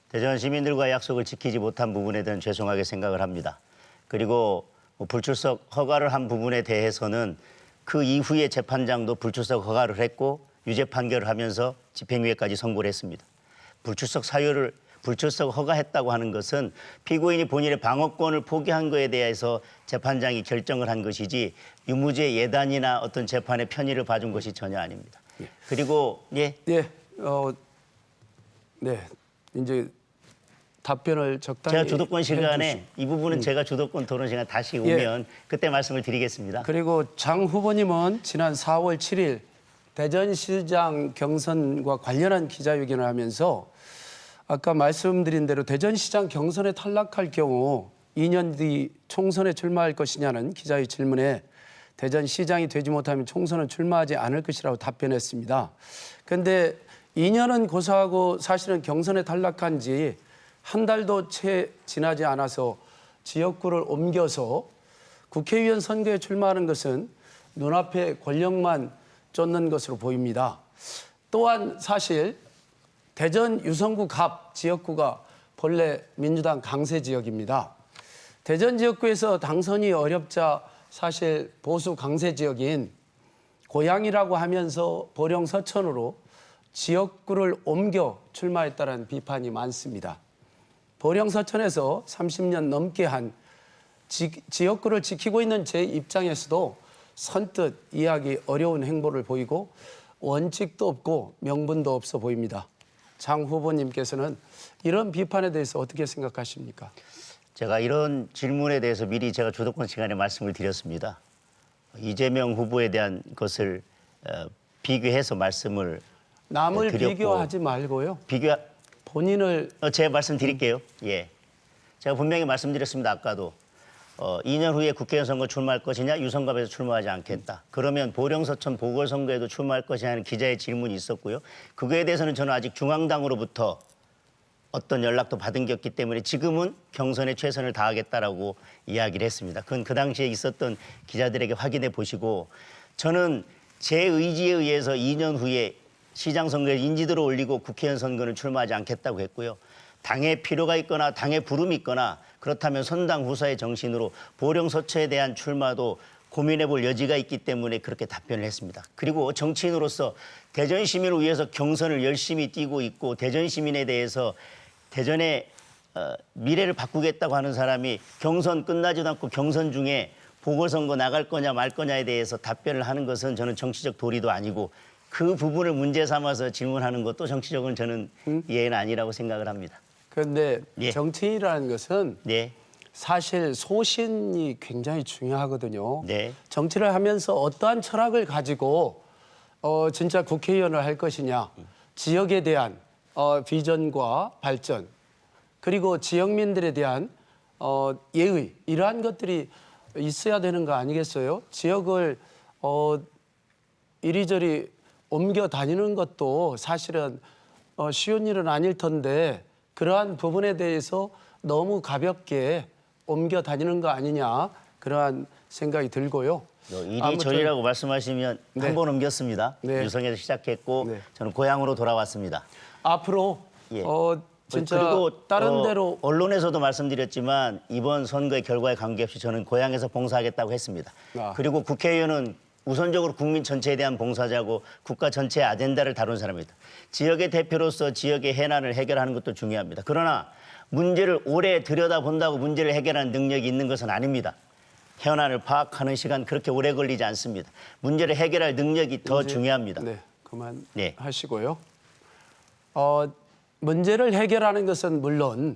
Speaker 3: 대전 시민들과의 약속을 지키지 못한 부분에 대한 죄송하게 생각을 합니다. 그리고 불출석 허가를 한 부분에 대해서는 그 이후에 재판장도 불출석 허가를 했고 유죄 판결을 하면서 집행유예까지 선고를 했습니다. 불출석 허가했다고 하는 것은 피고인이 본인의 방어권을 포기한 것에 대해서 재판장이 결정을 한 것이지 유무죄 예단이나 어떤 재판의 편의를 봐준 것이 전혀 아닙니다. 그리고
Speaker 2: 네, 이제 답변을 적당히
Speaker 3: 제가 주도권 시간에
Speaker 2: 해주시고.
Speaker 3: 이 부분은 제가 주도권 토론 시간 다시 오면 그때 말씀을 드리겠습니다.
Speaker 2: 그리고 장 후보님은 지난 4월 7일 대전시장 경선과 관련한 기자회견을 하면서 아까 말씀드린 대로 대전시장 경선에 탈락할 경우 2년 뒤 총선에 출마할 것이냐는 기자의 질문에 대전시장이 되지 못하면 총선은 출마하지 않을 것이라고 답변했습니다. 그런데 2년은 고사하고 사실은 경선에 탈락한 지 한 달도 채 지나지 않아서 지역구를 옮겨서 국회의원 선거에 출마하는 것은 눈앞에 권력만 쫓는 것으로 보입니다. 또한 사실 대전 유성구 갑 지역구가 본래 민주당 강세 지역입니다. 대전 지역구에서 당선이 어렵자 사실 보수 강세 지역인 고양이라고 하면서 보령 서천으로 지역구를 옮겨 출마했다는 비판이 많습니다. 보령 서천에서 30년 넘게 한 지역구를 지키고 있는 제 입장에서도 선뜻 이해하기 어려운 행보를 보이고 원칙도 없고 명분도 없어 보입니다. 장 후보님께서는 이런 비판에 대해서 어떻게 생각하십니까?
Speaker 3: 제가 이런 질문에 대해서 미리 제가 주도권 시간에 말씀을 드렸습니다. 이재명 후보에 대한 것을 비교해서 말씀을
Speaker 2: 남을
Speaker 3: 드렸고,
Speaker 2: 비교하지 말고요. 본인을
Speaker 3: 제가 말씀드릴게요. 예, 제가 분명히 말씀드렸습니다. 아까도 2년 후에 국회의원 선거 출마할 것이냐, 유성갑에서 출마하지 않겠다. 그러면 보령서천 보궐선거에도 출마할 것이냐 하는 기자의 질문이 있었고요. 그거에 대해서는 저는 아직 중앙당으로부터 어떤 연락도 받은 게 없기 때문에 지금은 경선에 최선을 다하겠다라고 이야기를 했습니다. 그건 그 당시에 있었던 기자들에게 확인해 보시고, 저는 제 의지에 의해서 2년 후에 시장 선거에 인지도를 올리고 국회의원 선거는 출마하지 않겠다고 했고요. 당의 필요가 있거나 당의 부름이 있거나 그렇다면 선당 후사의 정신으로 보령 서초에 대한 출마도 고민해 볼 여지가 있기 때문에 그렇게 답변을 했습니다. 그리고 정치인으로서 대전 시민을 위해서 경선을 열심히 뛰고 있고 대전 시민에 대해서 대전의 미래를 바꾸겠다고 하는 사람이 경선 끝나지도 않고 경선 중에 보궐선거 나갈 거냐 말 거냐에 대해서 답변을 하는 것은 저는 정치적 도리도 아니고 그 부분을 문제 삼아서 질문하는 것도 정치적으로는 저는 이해는 아니라고 생각을 합니다.
Speaker 2: 그런데
Speaker 3: 예.
Speaker 2: 정치인이라는 것은
Speaker 3: 네.
Speaker 2: 사실 소신이 굉장히 중요하거든요.
Speaker 3: 네.
Speaker 2: 정치를 하면서 어떠한 철학을 가지고 진짜 국회의원을 할 것이냐, 지역에 대한 비전과 발전, 그리고 지역민들에 대한 예의, 이러한 것들이 있어야 되는 거 아니겠어요? 지역을 이리저리 옮겨 다니는 것도 사실은 쉬운 일은 아닐 텐데 그러한 부분에 대해서 너무 가볍게 옮겨 다니는 거 아니냐, 그러한 생각이 들고요.
Speaker 3: 이리저리라고 말씀하시면
Speaker 2: 네.
Speaker 3: 한 번 옮겼습니다.
Speaker 2: 네.
Speaker 3: 유성에서 시작했고
Speaker 2: 네.
Speaker 3: 저는 고향으로 돌아왔습니다.
Speaker 2: 앞으로
Speaker 3: 예.
Speaker 2: 진짜
Speaker 3: 그리고
Speaker 2: 다른 데로
Speaker 3: 언론에서도 말씀드렸지만 이번 선거의 결과에 관계없이 저는 고향에서 봉사하겠다고 했습니다. 그리고 국회의원은 우선적으로 국민 전체에 대한 봉사자고 국가 전체의 아젠다를 다룬 사람입니다. 지역의 대표로서 지역의 해난을 해결하는 것도 중요합니다. 그러나 문제를 오래 들여다본다고 문제를 해결하는 능력이 있는 것은 아닙니다. 현안을 파악하는 시간 그렇게 오래 걸리지 않습니다. 문제를 해결할 능력이 더 중요합니다.
Speaker 2: 네, 그만
Speaker 3: 네.
Speaker 2: 하시고요. 문제를 해결하는 것은 물론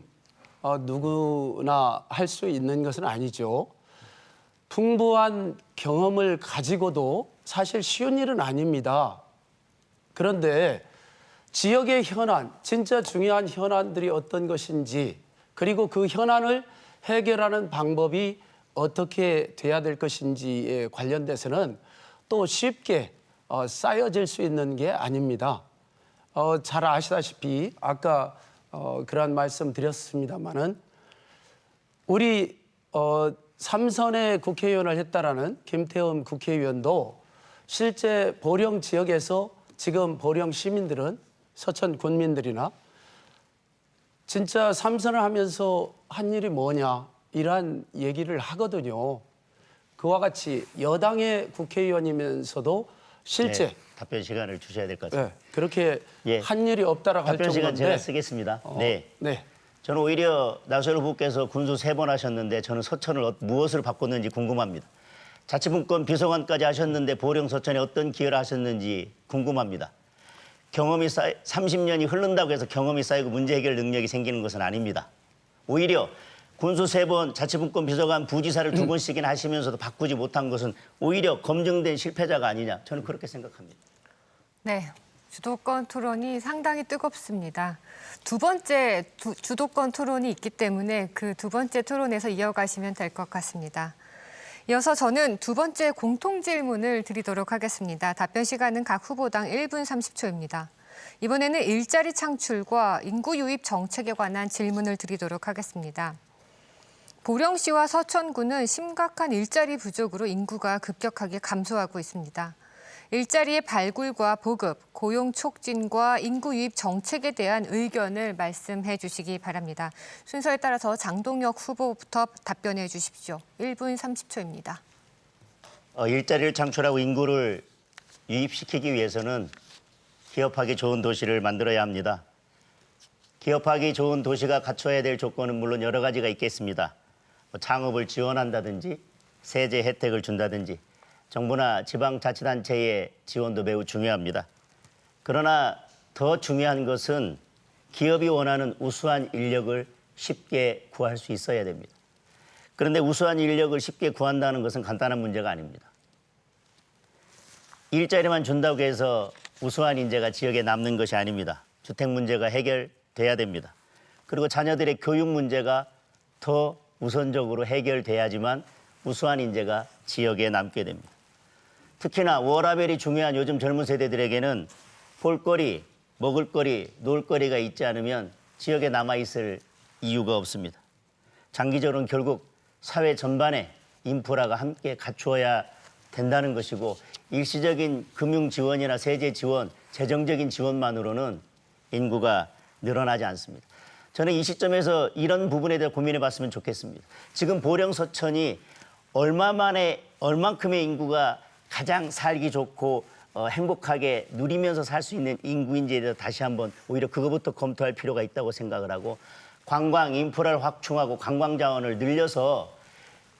Speaker 2: 누구나 할 수 있는 것은 아니죠. 풍부한 경험을 가지고도 사실 쉬운 일은 아닙니다. 그런데 지역의 현안, 진짜 중요한 현안들이 어떤 것인지, 그리고 그 현안을 해결하는 방법이 어떻게 돼야 될 것인지에 관련돼서는 또 쉽게 쌓여질 수 있는 게 아닙니다. 잘 아시다시피 아까 그런 말씀 드렸습니다마는 우리 3선의 국회의원을 했다라는 김태흠 국회의원도 실제 보령 지역에서 지금 보령 시민들은 서천 군민들이나 진짜 3선을 하면서 한 일이 뭐냐 이러한 얘기를 하거든요. 그와 같이 여당의 국회의원이면서도 실제
Speaker 3: 네, 답변 시간을 주셔야 될 것 같습니다.
Speaker 2: 그렇게
Speaker 3: 예.
Speaker 2: 한 일이 없다라고 할
Speaker 3: 답변 시간 제가
Speaker 2: 정도인데
Speaker 3: 쓰겠습니다. 네.
Speaker 2: 네.
Speaker 3: 저는 오히려 나소열 후보께서 군수 3번 하셨는데 저는 서천을 무엇을 바꿨는지 궁금합니다. 자치분권 비서관까지 하셨는데 보령 서천에 어떤 기여를 하셨는지 궁금합니다. 경험이 30년이 흐른다고 해서 경험이 쌓이고 문제 해결 능력이 생기는 것은 아닙니다. 오히려 군수 3번, 자치분권 비서관, 부지사를 2번씩이나 하시면서도 바꾸지 못한 것은 오히려 검증된 실패자가 아니냐. 저는 그렇게 생각합니다.
Speaker 1: 네, 주도권 토론이 상당히 뜨겁습니다. 두 번째 주도권 토론이 있기 때문에 그 두 번째 토론에서 이어가시면 될 것 같습니다. 이어서 저는 두 번째 공통 질문을 드리도록 하겠습니다. 답변 시간은 각 후보당 1분 30초입니다. 이번에는 일자리 창출과 인구 유입 정책에 관한 질문을 드리도록 하겠습니다. 보령시와 서천구는 심각한 일자리 부족으로 인구가 급격하게 감소하고 있습니다. 일자리의 발굴과 보급, 고용 촉진과 인구 유입 정책에 대한 의견을 말씀해 주시기 바랍니다. 순서에 따라서 장동혁 후보부터 답변해 주십시오. 1분 30초입니다.
Speaker 3: 일자리를 창출하고 인구를 유입시키기 위해서는 기업하기 좋은 도시를 만들어야 합니다. 기업하기 좋은 도시가 갖춰야 될 조건은 물론 여러 가지가 있겠습니다. 창업을 지원한다든지 세제 혜택을 준다든지 정부나 지방자치단체의 지원도 매우 중요합니다. 그러나 더 중요한 것은 기업이 원하는 우수한 인력을 쉽게 구할 수 있어야 됩니다. 그런데 우수한 인력을 쉽게 구한다는 것은 간단한 문제가 아닙니다. 일자리만 준다고 해서 우수한 인재가 지역에 남는 것이 아닙니다. 주택 문제가 해결돼야 됩니다. 그리고 자녀들의 교육 문제가 더 우선적으로 해결돼야지만 우수한 인재가 지역에 남게 됩니다. 특히나 워라밸이 중요한 요즘 젊은 세대들에게는 볼거리, 먹을거리, 놀거리가 있지 않으면 지역에 남아있을 이유가 없습니다. 장기적으로는 결국 사회 전반에 인프라가 함께 갖추어야 된다는 것이고 일시적인 금융 지원이나 세제 지원, 재정적인 지원만으로는 인구가 늘어나지 않습니다. 저는 이 시점에서 이런 부분에 대해 고민해 봤으면 좋겠습니다. 지금 보령 서천이 얼만큼의 인구가 가장 살기 좋고 행복하게 누리면서 살 수 있는 인구인지에 대해서 다시 한번 오히려 그거부터 검토할 필요가 있다고 생각을 하고 관광 인프라를 확충하고 관광 자원을 늘려서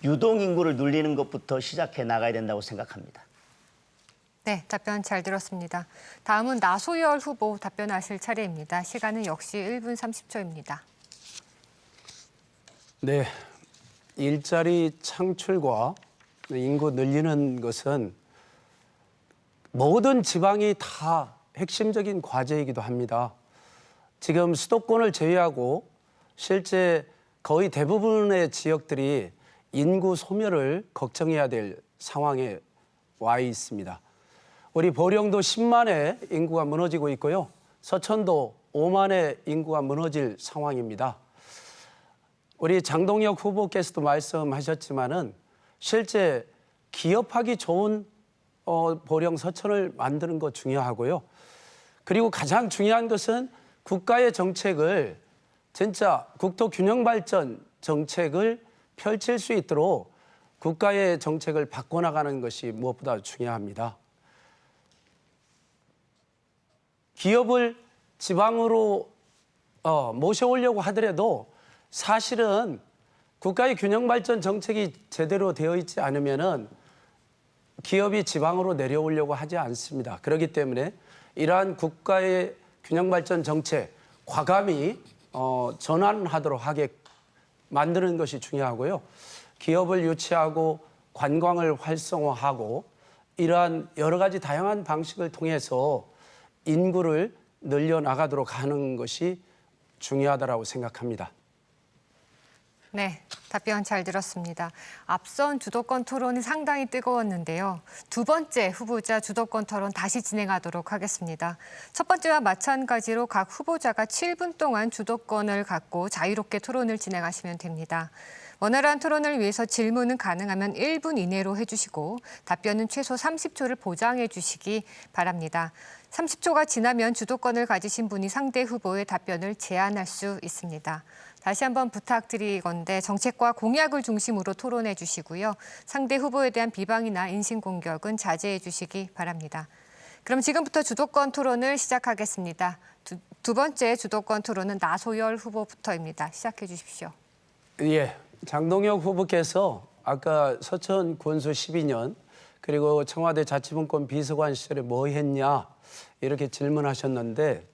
Speaker 3: 유동 인구를 늘리는 것부터 시작해 나가야 된다고 생각합니다.
Speaker 1: 네, 답변 잘 들었습니다. 다음은 나소열 후보 답변하실 차례입니다. 시간은 역시 1분 30초입니다.
Speaker 2: 네, 일자리 창출과 인구 늘리는 것은 모든 지방이 다 핵심적인 과제이기도 합니다. 지금 수도권을 제외하고 실제 거의 대부분의 지역들이 인구 소멸을 걱정해야 될 상황에 와 있습니다. 우리 보령도 10만의 인구가 무너지고 있고요. 서천도 5만의 인구가 무너질 상황입니다. 우리 장동혁 후보께서도 말씀하셨지만은 실제 기업하기 좋은 보령 서천을 만드는 것 중요하고요. 그리고 가장 중요한 것은 국가의 정책을 진짜 국토 균형 발전 정책을 펼칠 수 있도록 국가의 정책을 바꿔나가는 것이 무엇보다 중요합니다. 기업을 지방으로 모셔오려고 하더라도 사실은 국가의 균형 발전 정책이 제대로 되어 있지 않으면은 기업이 지방으로 내려오려고 하지 않습니다. 그렇기 때문에 이러한 국가의 균형 발전 정책 과감히 전환하도록 하게 만드는 것이 중요하고요. 기업을 유치하고 관광을 활성화하고 이러한 여러 가지 다양한 방식을 통해서 인구를 늘려나가도록 하는 것이 중요하다고 생각합니다.
Speaker 1: 네, 답변 잘 들었습니다. 앞선 주도권 토론이 상당히 뜨거웠는데요. 두 번째 후보자 주도권 토론 다시 진행하도록 하겠습니다. 첫 번째와 마찬가지로 각 후보자가 7분 동안 주도권을 갖고 자유롭게 토론을 진행하시면 됩니다. 원활한 토론을 위해서 질문은 가능하면 1분 이내로 해주시고 답변은 최소 30초를 보장해 주시기 바랍니다. 30초가 지나면 주도권을 가지신 분이 상대 후보의 답변을 제한할 수 있습니다. 다시 한번 부탁드리건대 정책과 공약을 중심으로 토론해 주시고요. 상대 후보에 대한 비방이나 인신공격은 자제해 주시기 바랍니다. 그럼 지금부터 주도권 토론을 시작하겠습니다. 두 번째 주도권 토론은 나소열 후보부터입니다. 시작해 주십시오.
Speaker 2: 예, 장동혁 후보께서 아까 서천 군수 12년 그리고 청와대 자치분권 비서관 시절에 뭐 했냐 이렇게 질문하셨는데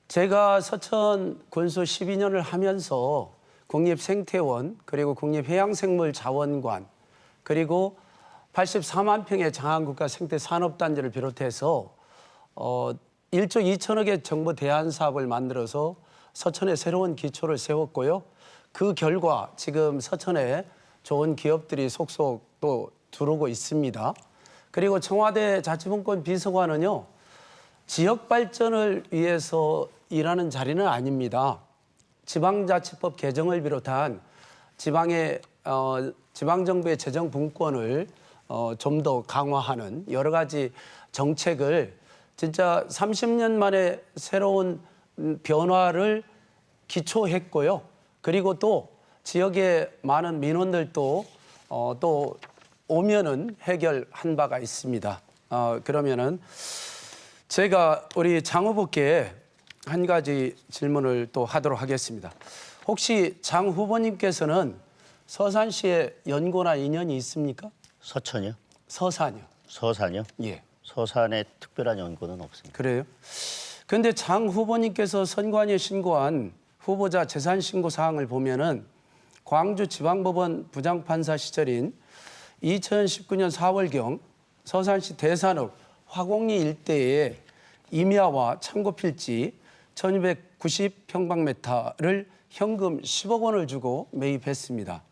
Speaker 2: 제가 서천 군수 12년을 하면서 국립생태원 그리고 국립해양생물자원관 그리고 84만 평의 장안국가 생태산업단지를 비롯해서 1조 2천억의 정부 대안 사업을 만들어서 서천에 새로운 기초를 세웠고요. 그 결과 지금 서천에 좋은 기업들이 속속 또 들어오고 있습니다. 그리고 청와대 자치분권 비서관은요. 지역 발전을 위해서 일하는 자리는 아닙니다. 지방자치법 개정을 비롯한 지방정부의 재정 분권을 좀 더 강화하는 여러 가지 정책을 진짜 30년 만에 새로운 변화를 기초했고요. 그리고 또 지역의 많은 민원들도 또 오면은 해결한 바가 있습니다. 그러면은 제가 우리 장 후보께 한 가지 질문을 또 하도록 하겠습니다. 혹시 장 후보님께서는 서산시에 연고나 인연이 있습니까?
Speaker 3: 서천이요?
Speaker 2: 서산이요.
Speaker 3: 서산이요?
Speaker 2: 예.
Speaker 3: 서산에 특별한 연고는 없습니다.
Speaker 2: 그래요? 그런데 장 후보님께서 선관위에 신고한 후보자 재산 신고 사항을 보면은 광주지방법원 부장판사 시절인 2019년 4월경 서산시 대산읍 화곡리 일대에 임야와 창고필지 1290평방미터를 현금 10억 원을 주고 매입했습니다.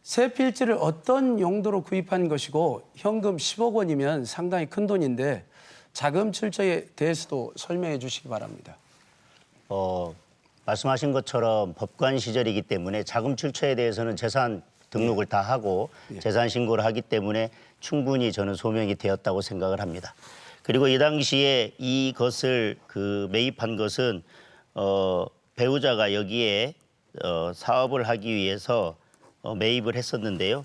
Speaker 2: 새 필지를 어떤 용도로 구입한 것이고 현금 10억 원이면 상당히 큰 돈인데 자금 출처에 대해서도 설명해 주시기 바랍니다.
Speaker 3: 말씀하신 것처럼 법관 시절이기 때문에 자금 출처에 대해서는 재산 등록을 다 하고 재산 신고를 하기 때문에 충분히 저는 소명이 되었다고 생각을 합니다. 그리고 이 당시에 이것을 매입한 것은 배우자가 여기에 사업을 하기 위해서 매입을 했었는데요.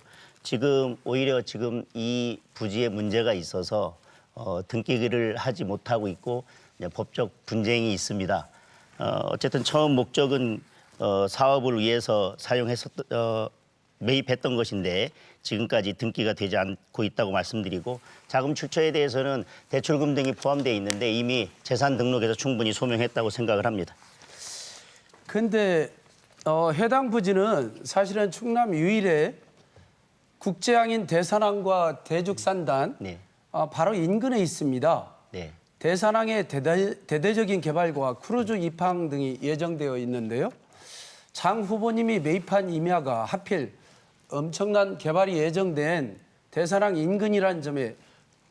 Speaker 3: 오히려 지금 이 부지에 문제가 있어서 등기를 하지 못하고 있고 법적 분쟁이 있습니다. 어쨌든 처음 목적은 사업을 위해서 매입했던 것인데 지금까지 등기가 되지 않고 있다고 말씀드리고 자금 출처에 대해서는 대출금 등이 포함되어 있는데 이미 재산 등록에서 충분히 소명했다고 생각을 합니다.
Speaker 2: 그런데 해당 부지는 사실은 충남 유일의 국제항인 대산항과 대죽산단
Speaker 3: 네.
Speaker 2: 바로 인근에 있습니다.
Speaker 3: 네.
Speaker 2: 대산항의 대대적인 개발과 크루즈 입항 등이 예정되어 있는데요. 장 후보님이 매입한 임야가 하필 엄청난 개발이 예정된 대산항 인근이라는 점에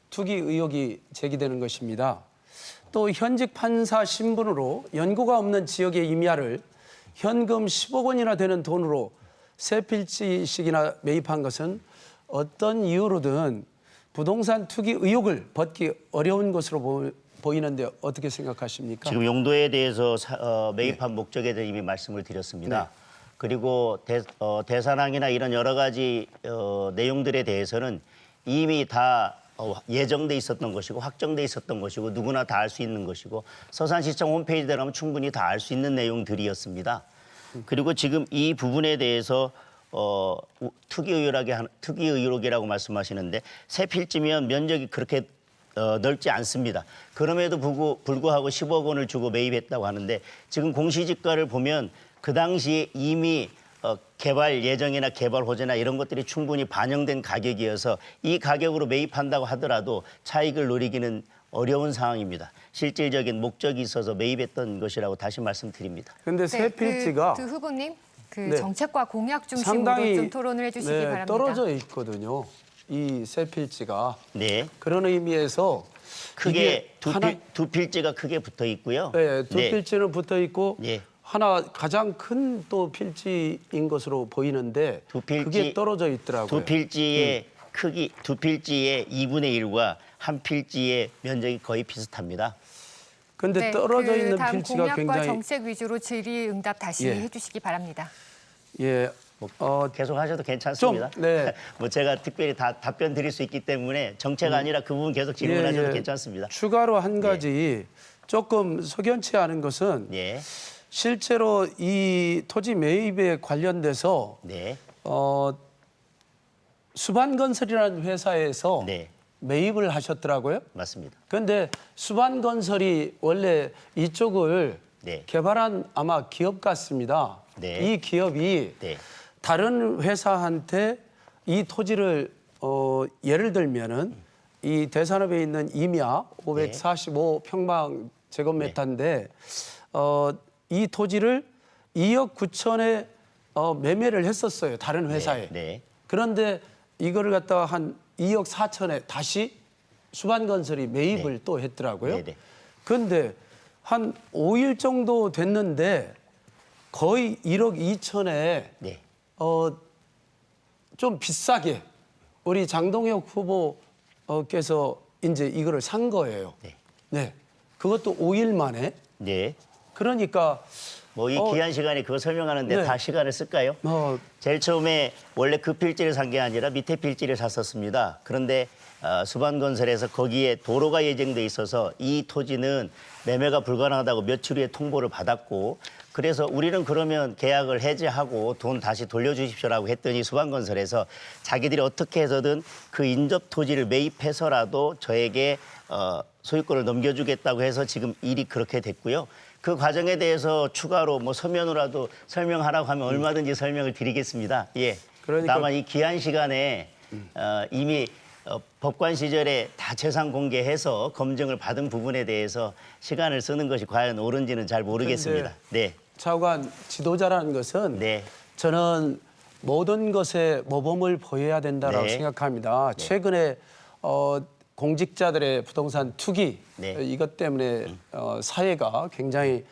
Speaker 2: 투기 의혹이 제기되는 것입니다. 또 현직 판사 신분으로 연고가 없는 지역의 임야를 현금 10억 원이나 되는 돈으로 세 필지씩이나 매입한 것은 어떤 이유로든 부동산 투기 의혹을 벗기 어려운 것으로 보이는데 어떻게 생각하십니까?
Speaker 3: 지금 용도에 대해서 매입한 목적에 대해 이미 말씀을 드렸습니다.
Speaker 2: 네.
Speaker 3: 그리고 대산항이나 이런 여러 가지 내용들에 대해서는 이미 다 예정돼 있었던 것이고 확정돼 있었던 것이고 누구나 다 알 수 있는 것이고 서산시청 홈페이지에 들어가면 충분히 다 알 수 있는 내용들이었습니다. 그리고 지금 이 부분에 대해서 투기 의혹이라고 말씀하시는데 새 필지면 면적이 그렇게 넓지 않습니다. 그럼에도 불구하고 10억 원을 주고 매입했다고 하는데 지금 공시지가를 보면 그 당시에 이미 개발 예정이나 개발 호재나 이런 것들이 충분히 반영된 가격이어서 이 가격으로 매입한다고 하더라도 차익을 노리기는 어려운 상황입니다. 실질적인 목적이 있어서 매입했던 것이라고 다시 말씀드립니다.
Speaker 2: 그런데 새 필지가
Speaker 1: 그 후보님
Speaker 2: 네.
Speaker 1: 정책과 공약 중심으로
Speaker 2: 상당히
Speaker 1: 좀 토론을 해주시기 바랍니다.
Speaker 2: 떨어져 있거든요. 이 새 필지가
Speaker 3: 네.
Speaker 2: 그런 의미에서
Speaker 3: 크게
Speaker 2: 이게
Speaker 3: 두 필지가 크게 붙어 있고요.
Speaker 2: 네, 두
Speaker 3: 네.
Speaker 2: 필지는 붙어 있고
Speaker 3: 네.
Speaker 2: 하나 가장 큰 또 필지인 것으로 보이는데 그게 떨어져 있더라고요.
Speaker 3: 두 필지의 크기, 두 필지의 2분의 1과 한 필지의 면적이 거의 비슷합니다.
Speaker 2: 근데
Speaker 1: 네,
Speaker 2: 떨어져
Speaker 1: 그
Speaker 2: 있는
Speaker 1: 다음
Speaker 2: 필지가
Speaker 1: 공약과
Speaker 2: 굉장히
Speaker 1: 정책 위주로 질의응답 다시
Speaker 2: 예.
Speaker 1: 해주시기 바랍니다.
Speaker 2: 예.
Speaker 3: 계속 하셔도 괜찮습니다.
Speaker 2: 좀, 네.
Speaker 3: 뭐 제가 특별히 다 답변 드릴 수 있기 때문에 정책 아니라 그 부분 계속 질문하셔도 괜찮습니다.
Speaker 2: 추가로 한 가지 조금 석연치 않은 것은
Speaker 3: 예,
Speaker 2: 실제로 이 토지 매입에 관련돼서
Speaker 3: 네,
Speaker 2: 수반건설이라는 회사에서
Speaker 3: 네,
Speaker 2: 매입을 하셨더라고요.
Speaker 3: 맞습니다.
Speaker 2: 그런데 수반건설이 원래 이쪽을
Speaker 3: 네.
Speaker 2: 개발한 아마 기업 같습니다.
Speaker 3: 네.
Speaker 2: 이 기업이
Speaker 3: 네,
Speaker 2: 다른 회사한테 이 토지를 예를 들면은 이 대산읍에 있는 임야 545평방 제곱미터인데 이 토지를 2억 9천에 매매를 했었어요. 다른 회사에.
Speaker 3: 네,
Speaker 2: 그런데 이거를 갖다가 한 2억 4천에 다시 수반건설이 매입을 또 했더라고요.
Speaker 3: 네, 네.
Speaker 2: 그런데 한 5일 정도 됐는데 거의 1억 2천에
Speaker 3: 네,
Speaker 2: 좀 비싸게 우리 장동혁 후보께서 이제 이거를 산 거예요.
Speaker 3: 네.
Speaker 2: 네. 그것도 5일 만에.
Speaker 3: 네.
Speaker 2: 그러니까
Speaker 3: 뭐 이 귀한 시간에 그거 설명하는데
Speaker 2: 네.
Speaker 3: 다 시간을 쓸까요? 제일 처음에 원래 그 필지를 산 게 아니라 밑에 필지를 샀었습니다. 그런데 수반건설에서 거기에 도로가 예정돼 있어서 이 토지는 매매가 불가능하다고 며칠 후에 통보를 받았고 그래서 우리는 그러면 계약을 해지하고 돈 다시 돌려주십시오라고 했더니 수반건설에서 자기들이 어떻게 해서든 그 인접 토지를 매입해서라도 저에게 소유권을 넘겨주겠다고 해서 지금 일이 그렇게 됐고요. 그 과정에 대해서 추가로 뭐 서면으로라도 설명하라고 하면 얼마든지 설명을 드리겠습니다. 예.
Speaker 2: 그러니까
Speaker 3: 다만 이 귀한 시간에 이미 법관 시절에 다 재산 공개해서 검증을 받은 부분에 대해서 시간을 쓰는 것이 과연 옳은지는 잘 모르겠습니다. 네.
Speaker 2: 차관 지도자라는 것은
Speaker 3: 네.
Speaker 2: 저는 모든 것에 모범을 보여야 된다라고
Speaker 3: 네.
Speaker 2: 생각합니다. 최근에 공직자들의 부동산 투기
Speaker 3: 네.
Speaker 2: 이것 때문에 사회가 굉장히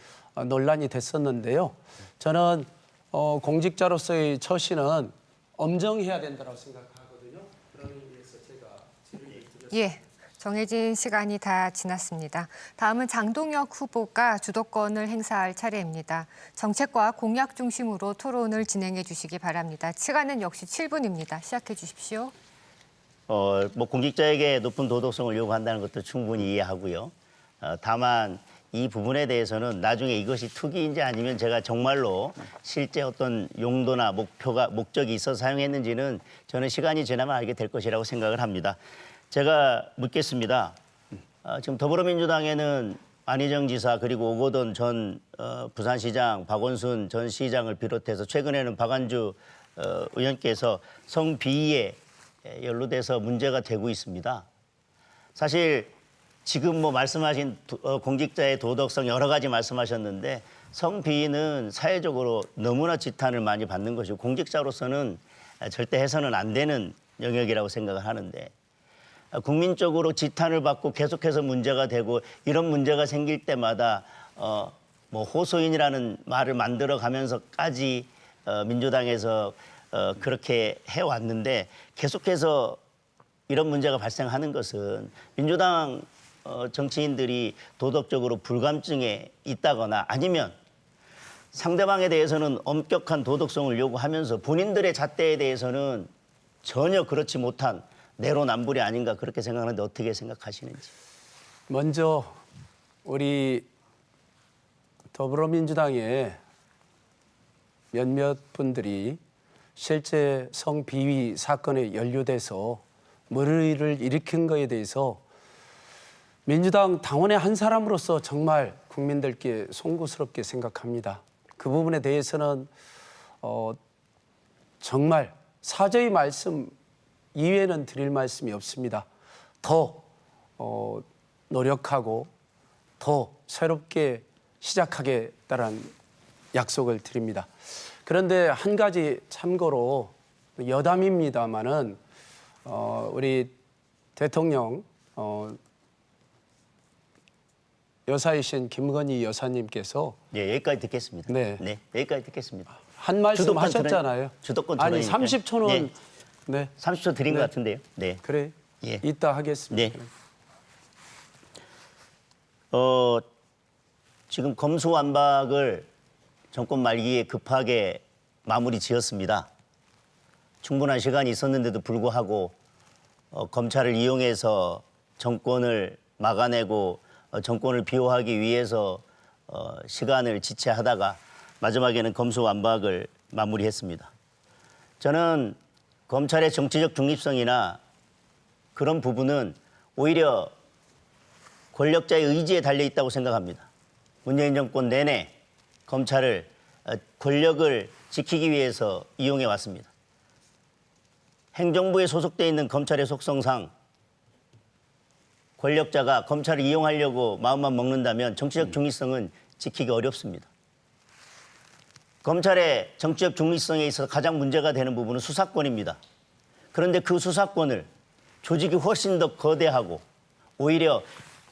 Speaker 2: 논란이 됐었는데요. 저는 공직자로서의 처신은 엄정해야 된다고 생각하거든요. 그런 의미에서 제가 질의를 드렸습니다.
Speaker 1: 예, 정해진 시간이 다 지났습니다. 다음은 장동혁 후보가 주도권을 행사할 차례입니다. 정책과 공약 중심으로 토론을 진행해 주시기 바랍니다. 시간은 역시 7분입니다. 시작해 주십시오.
Speaker 3: 뭐 공직자에게 높은 도덕성을 요구한다는 것도 충분히 이해하고요. 다만 이 부분에 대해서는 나중에 이것이 투기인지 아니면 제가 정말로 실제 어떤 용도나 목적이 있어서 사용했는지는 저는 시간이 지나면 알게 될 것이라고 생각을 합니다. 제가 묻겠습니다. 지금 더불어민주당에는 안희정 지사 그리고 오거돈 전 부산시장, 박원순 전 시장을 비롯해서 최근에는 박안주 의원께서 성비위에 연루돼서 문제가 되고 있습니다. 사실 지금 뭐 말씀하신 공직자의 도덕성 여러 가지 말씀하셨는데 성비위는 사회적으로 너무나 지탄을 많이 받는 것이고 공직자로서는 절대 해서는 안 되는 영역이라고 생각을 하는데 국민적으로 지탄을 받고 계속해서 문제가 되고 이런 문제가 생길 때마다 뭐 호소인이라는 말을 만들어 가면서까지 민주당에서 그렇게 해왔는데 계속해서 이런 문제가 발생하는 것은 민주당 정치인들이 도덕적으로 불감증에 있다거나 아니면 상대방에 대해서는 엄격한 도덕성을 요구하면서 본인들의 잣대에 대해서는 전혀 그렇지 못한 내로남불이 아닌가 그렇게 생각하는데 어떻게 생각하시는지.
Speaker 2: 먼저 우리 더불어민주당의 몇몇 분들이 실제 성비위 사건에 연루돼서 물의를 일으킨 것에 대해서 민주당 당원의 한 사람으로서 정말 국민들께 송구스럽게 생각합니다. 그 부분에 대해서는 정말 사죄의 말씀 이외에는 드릴 말씀이 없습니다. 더 노력하고 더 새롭게 시작하겠다는 약속을 드립니다. 그런데 한 가지 참고로 여담입니다마는 우리 대통령 여사이신 김건희 여사님께서
Speaker 3: 예, 여기까지 듣겠습니다.
Speaker 2: 네.
Speaker 3: 여기까지 듣겠습니다.
Speaker 2: 한 말씀 하셨잖아요.
Speaker 3: 주도권
Speaker 2: 아니
Speaker 3: 토론이니까.
Speaker 2: 30초는
Speaker 3: 네.
Speaker 2: 네
Speaker 3: 30초 드린
Speaker 2: 네.
Speaker 3: 것 같은데요. 네.
Speaker 2: 그래
Speaker 3: 예.
Speaker 2: 이따 하겠습니다.
Speaker 3: 네. 지금 검수완박을 정권 말기에 급하게 마무리 지었습니다. 충분한 시간이 있었는데도 불구하고 검찰을 이용해서 정권을 막아내고 정권을 비호하기 위해서 시간을 지체하다가 마지막에는 검수완박을 마무리했습니다. 저는 검찰의 정치적 중립성이나 그런 부분은 오히려 권력자의 의지에 달려 있다고 생각합니다. 문재인 정권 내내 검찰을 권력을 지키기 위해서 이용해 왔습니다. 행정부에 소속돼 있는 검찰의 속성상 권력자가 검찰을 이용하려고 마음만 먹는다면 정치적 중립성은 지키기 어렵습니다. 검찰의 정치적 중립성에 있어서 가장 문제가 되는 부분은 수사권입니다. 그런데 그 수사권을 조직이 훨씬 더 거대하고 오히려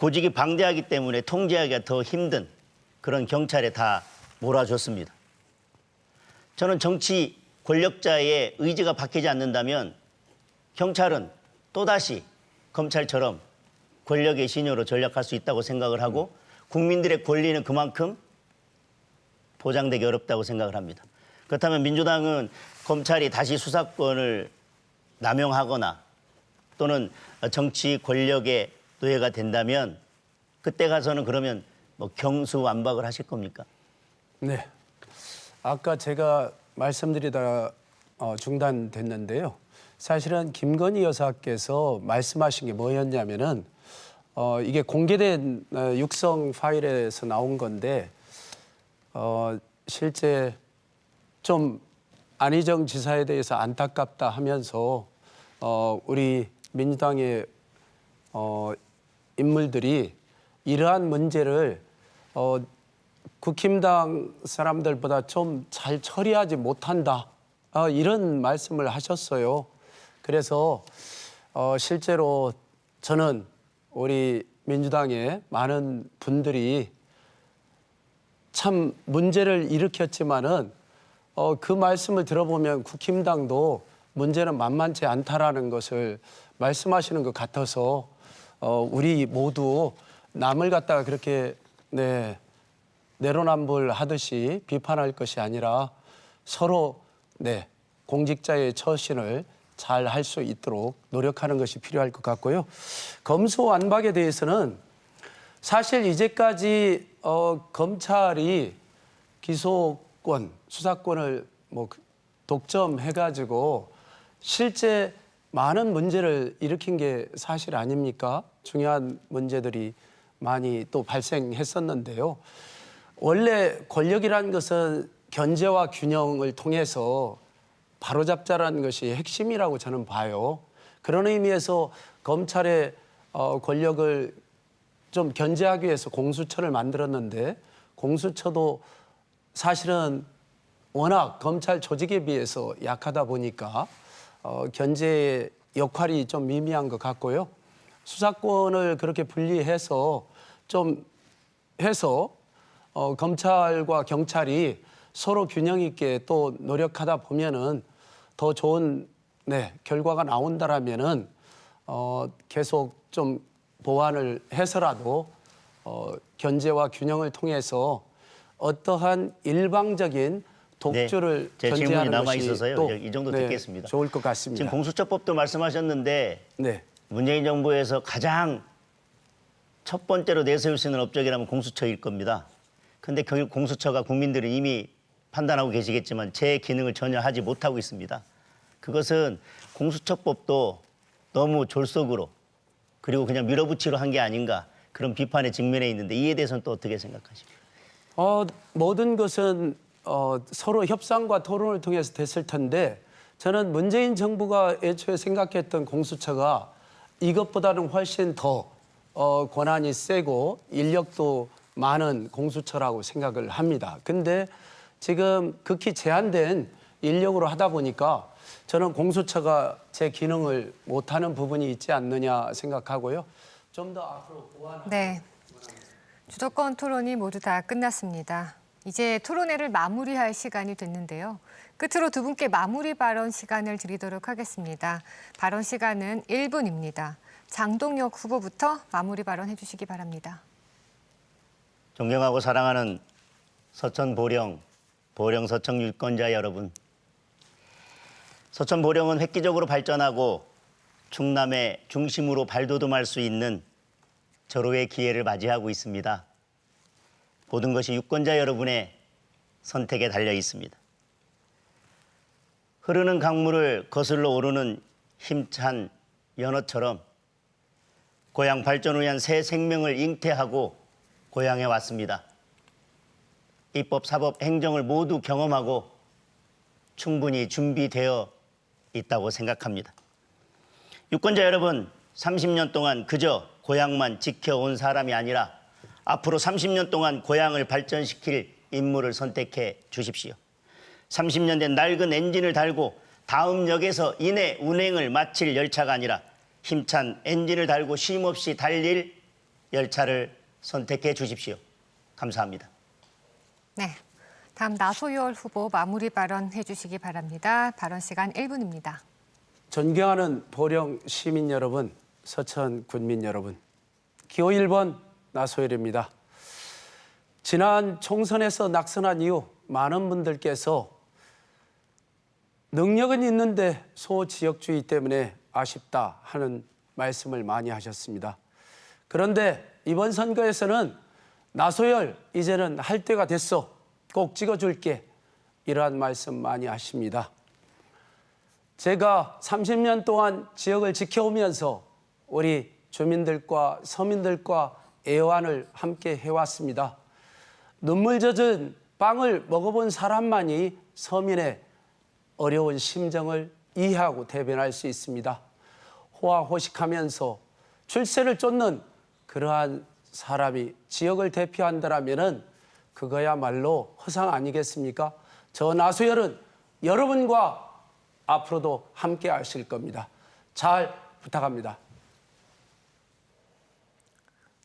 Speaker 3: 조직이 방대하기 때문에 통제하기가 더 힘든 그런 경찰에 다 몰아줬습니다. 저는 정치 권력자의 의지가 바뀌지 않는다면 경찰은 또다시 검찰처럼 권력의 신효로 전락할 수 있다고 생각을 하고 국민들의 권리는 그만큼 보장되기 어렵다고 생각을 합니다. 그렇다면 민주당은 검찰이 다시 수사권을 남용하거나 또는 정치 권력의 노예가 된다면 그때 가서는 그러면 뭐 경수완박을 하실 겁니까?
Speaker 2: 네. 아까 제가 말씀드리다가 중단됐는데요. 사실은 김건희 여사께서 말씀하신 게 뭐였냐면은 이게 공개된 육성 파일에서 나온 건데 실제 좀 안희정 지사에 대해서 안타깝다 하면서 우리 민주당의 인물들이 이러한 문제를 국힘당 사람들보다 좀 잘 처리하지 못한다. 이런 말씀을 하셨어요. 그래서 실제로 저는 우리 민주당의 많은 분들이 참 문제를 일으켰지만은 그 말씀을 들어보면 국힘당도 문제는 만만치 않다라는 것을 말씀하시는 것 같아서 우리 모두 남을 갖다가 그렇게 내로남불하듯이 비판할 것이 아니라 서로 공직자의 처신을 잘 할 수 있도록 노력하는 것이 필요할 것 같고요. 검수완박에 대해서는 사실 이제까지 검찰이 기소권, 수사권을 독점해가지고 실제 많은 문제를 일으킨 게 사실 아닙니까? 중요한 문제들이 많이 또 발생했었는데요. 원래 권력이라는 것은 견제와 균형을 통해서 바로잡자라는 것이 핵심이라고 저는 봐요. 그런 의미에서 검찰의 권력을 좀 견제하기 위해서 공수처를 만들었는데 공수처도 사실은 워낙 검찰 조직에 비해서 약하다 보니까 견제의 역할이 좀 미미한 것 같고요. 수사권을 그렇게 분리해서 좀 해서 검찰과 경찰이 서로 균형 있게 또 노력하다 보면은 더 좋은 결과가 나온다라면은 계속 좀 보완을 해서라도 견제와 균형을 통해서 어떠한 일방적인 독주를
Speaker 3: 제 질문이
Speaker 2: 견제하는
Speaker 3: 남아
Speaker 2: 것이
Speaker 3: 있어서요.
Speaker 2: 또
Speaker 3: 이 정도 듣겠습니다.
Speaker 2: 좋을 것 같습니다.
Speaker 3: 지금 공수처법도 말씀하셨는데 문재인 정부에서 가장 첫 번째로 내세울 수 있는 업적이라면 공수처일 겁니다. 그런데 공수처가 국민들은 이미 판단하고 계시겠지만 제 기능을 전혀 하지 못하고 있습니다. 그것은 공수처법도 너무 졸속으로 그리고 그냥 밀어붙이로 한 게 아닌가 그런 비판에 직면해 있는데 이에 대해서는 또 어떻게 생각하십니까?
Speaker 2: 모든 것은 서로 협상과 토론을 통해서 됐을 텐데 저는 문재인 정부가 애초에 생각했던 공수처가 이것보다는 훨씬 더 권한이 세고 인력도 많은 공수처라고 생각을 합니다. 근데 지금 극히 제한된 인력으로 하다 보니까 저는 공수처가 제 기능을 못하는 부분이 있지 않느냐 생각하고요. 좀 더 앞으로 보완하는.
Speaker 1: 네. 주도권 토론이 모두 다 끝났습니다. 이제 토론회를 마무리할 시간이 됐는데요. 끝으로 두 분께 마무리 발언 시간을 드리도록 하겠습니다. 발언 시간은 1분입니다. 장동혁 후보부터 마무리 발언해 주시기 바랍니다.
Speaker 3: 존경하고 사랑하는 서천 보령 서청 유권자 여러분. 서천 보령은 획기적으로 발전하고 충남의 중심으로 발돋움할 수 있는 절호의 기회를 맞이하고 있습니다. 모든 것이 유권자 여러분의 선택에 달려 있습니다. 흐르는 강물을 거슬러 오르는 힘찬 연어처럼 고향 발전을 위한 새 생명을 잉태하고 고향에 왔습니다. 입법, 사법, 행정을 모두 경험하고 충분히 준비되어 있다고 생각합니다. 유권자 여러분, 30년 동안 그저 고향만 지켜온 사람이 아니라 앞으로 30년 동안 고향을 발전시킬 인물을 선택해 주십시오. 30년 된 낡은 엔진을 달고 다음 역에서 이내 운행을 마칠 열차가 아니라 힘찬 엔진을 달고 쉼없이 달릴 열차를 선택해 주십시오. 감사합니다.
Speaker 1: 네, 다음 나소열 후보 마무리 발언해 주시기 바랍니다. 발언 시간 1분입니다.
Speaker 2: 존경하는 보령 시민 여러분, 서천 군민 여러분, 기호 1번 나소열입니다. 지난 총선에서 낙선한 이후 많은 분들께서 능력은 있는데 소지역주의 때문에 아쉽다 하는 말씀을 많이 하셨습니다. 그런데 이번 선거에서는 나소열 이제는 할 때가 됐어. 꼭 찍어줄게. 이러한 말씀 많이 하십니다. 제가 30년 동안 지역을 지켜오면서 우리 주민들과 서민들과 애환을 함께 해왔습니다. 눈물 젖은 빵을 먹어본 사람만이 서민의 어려운 심정을 이해하고 대변할 수 있습니다. 호화호식하면서 출세를 쫓는 그러한 사람이 지역을 대표한다면 그거야말로 허상 아니겠습니까? 저 나소열은 여러분과 앞으로도 함께 하실 겁니다. 잘 부탁합니다.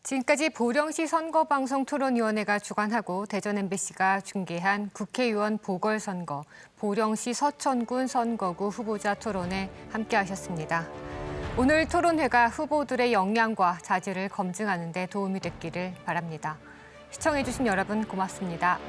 Speaker 1: 지금까지 보령시 선거방송토론위원회가 주관하고 대전 MBC가 중계한 국회의원 보궐선거, 보령시 서천군 선거구 후보자 토론에 함께하셨습니다. 오늘 토론회가 후보들의 역량과 자질을 검증하는 데 도움이 됐기를 바랍니다. 시청해주신 여러분 고맙습니다.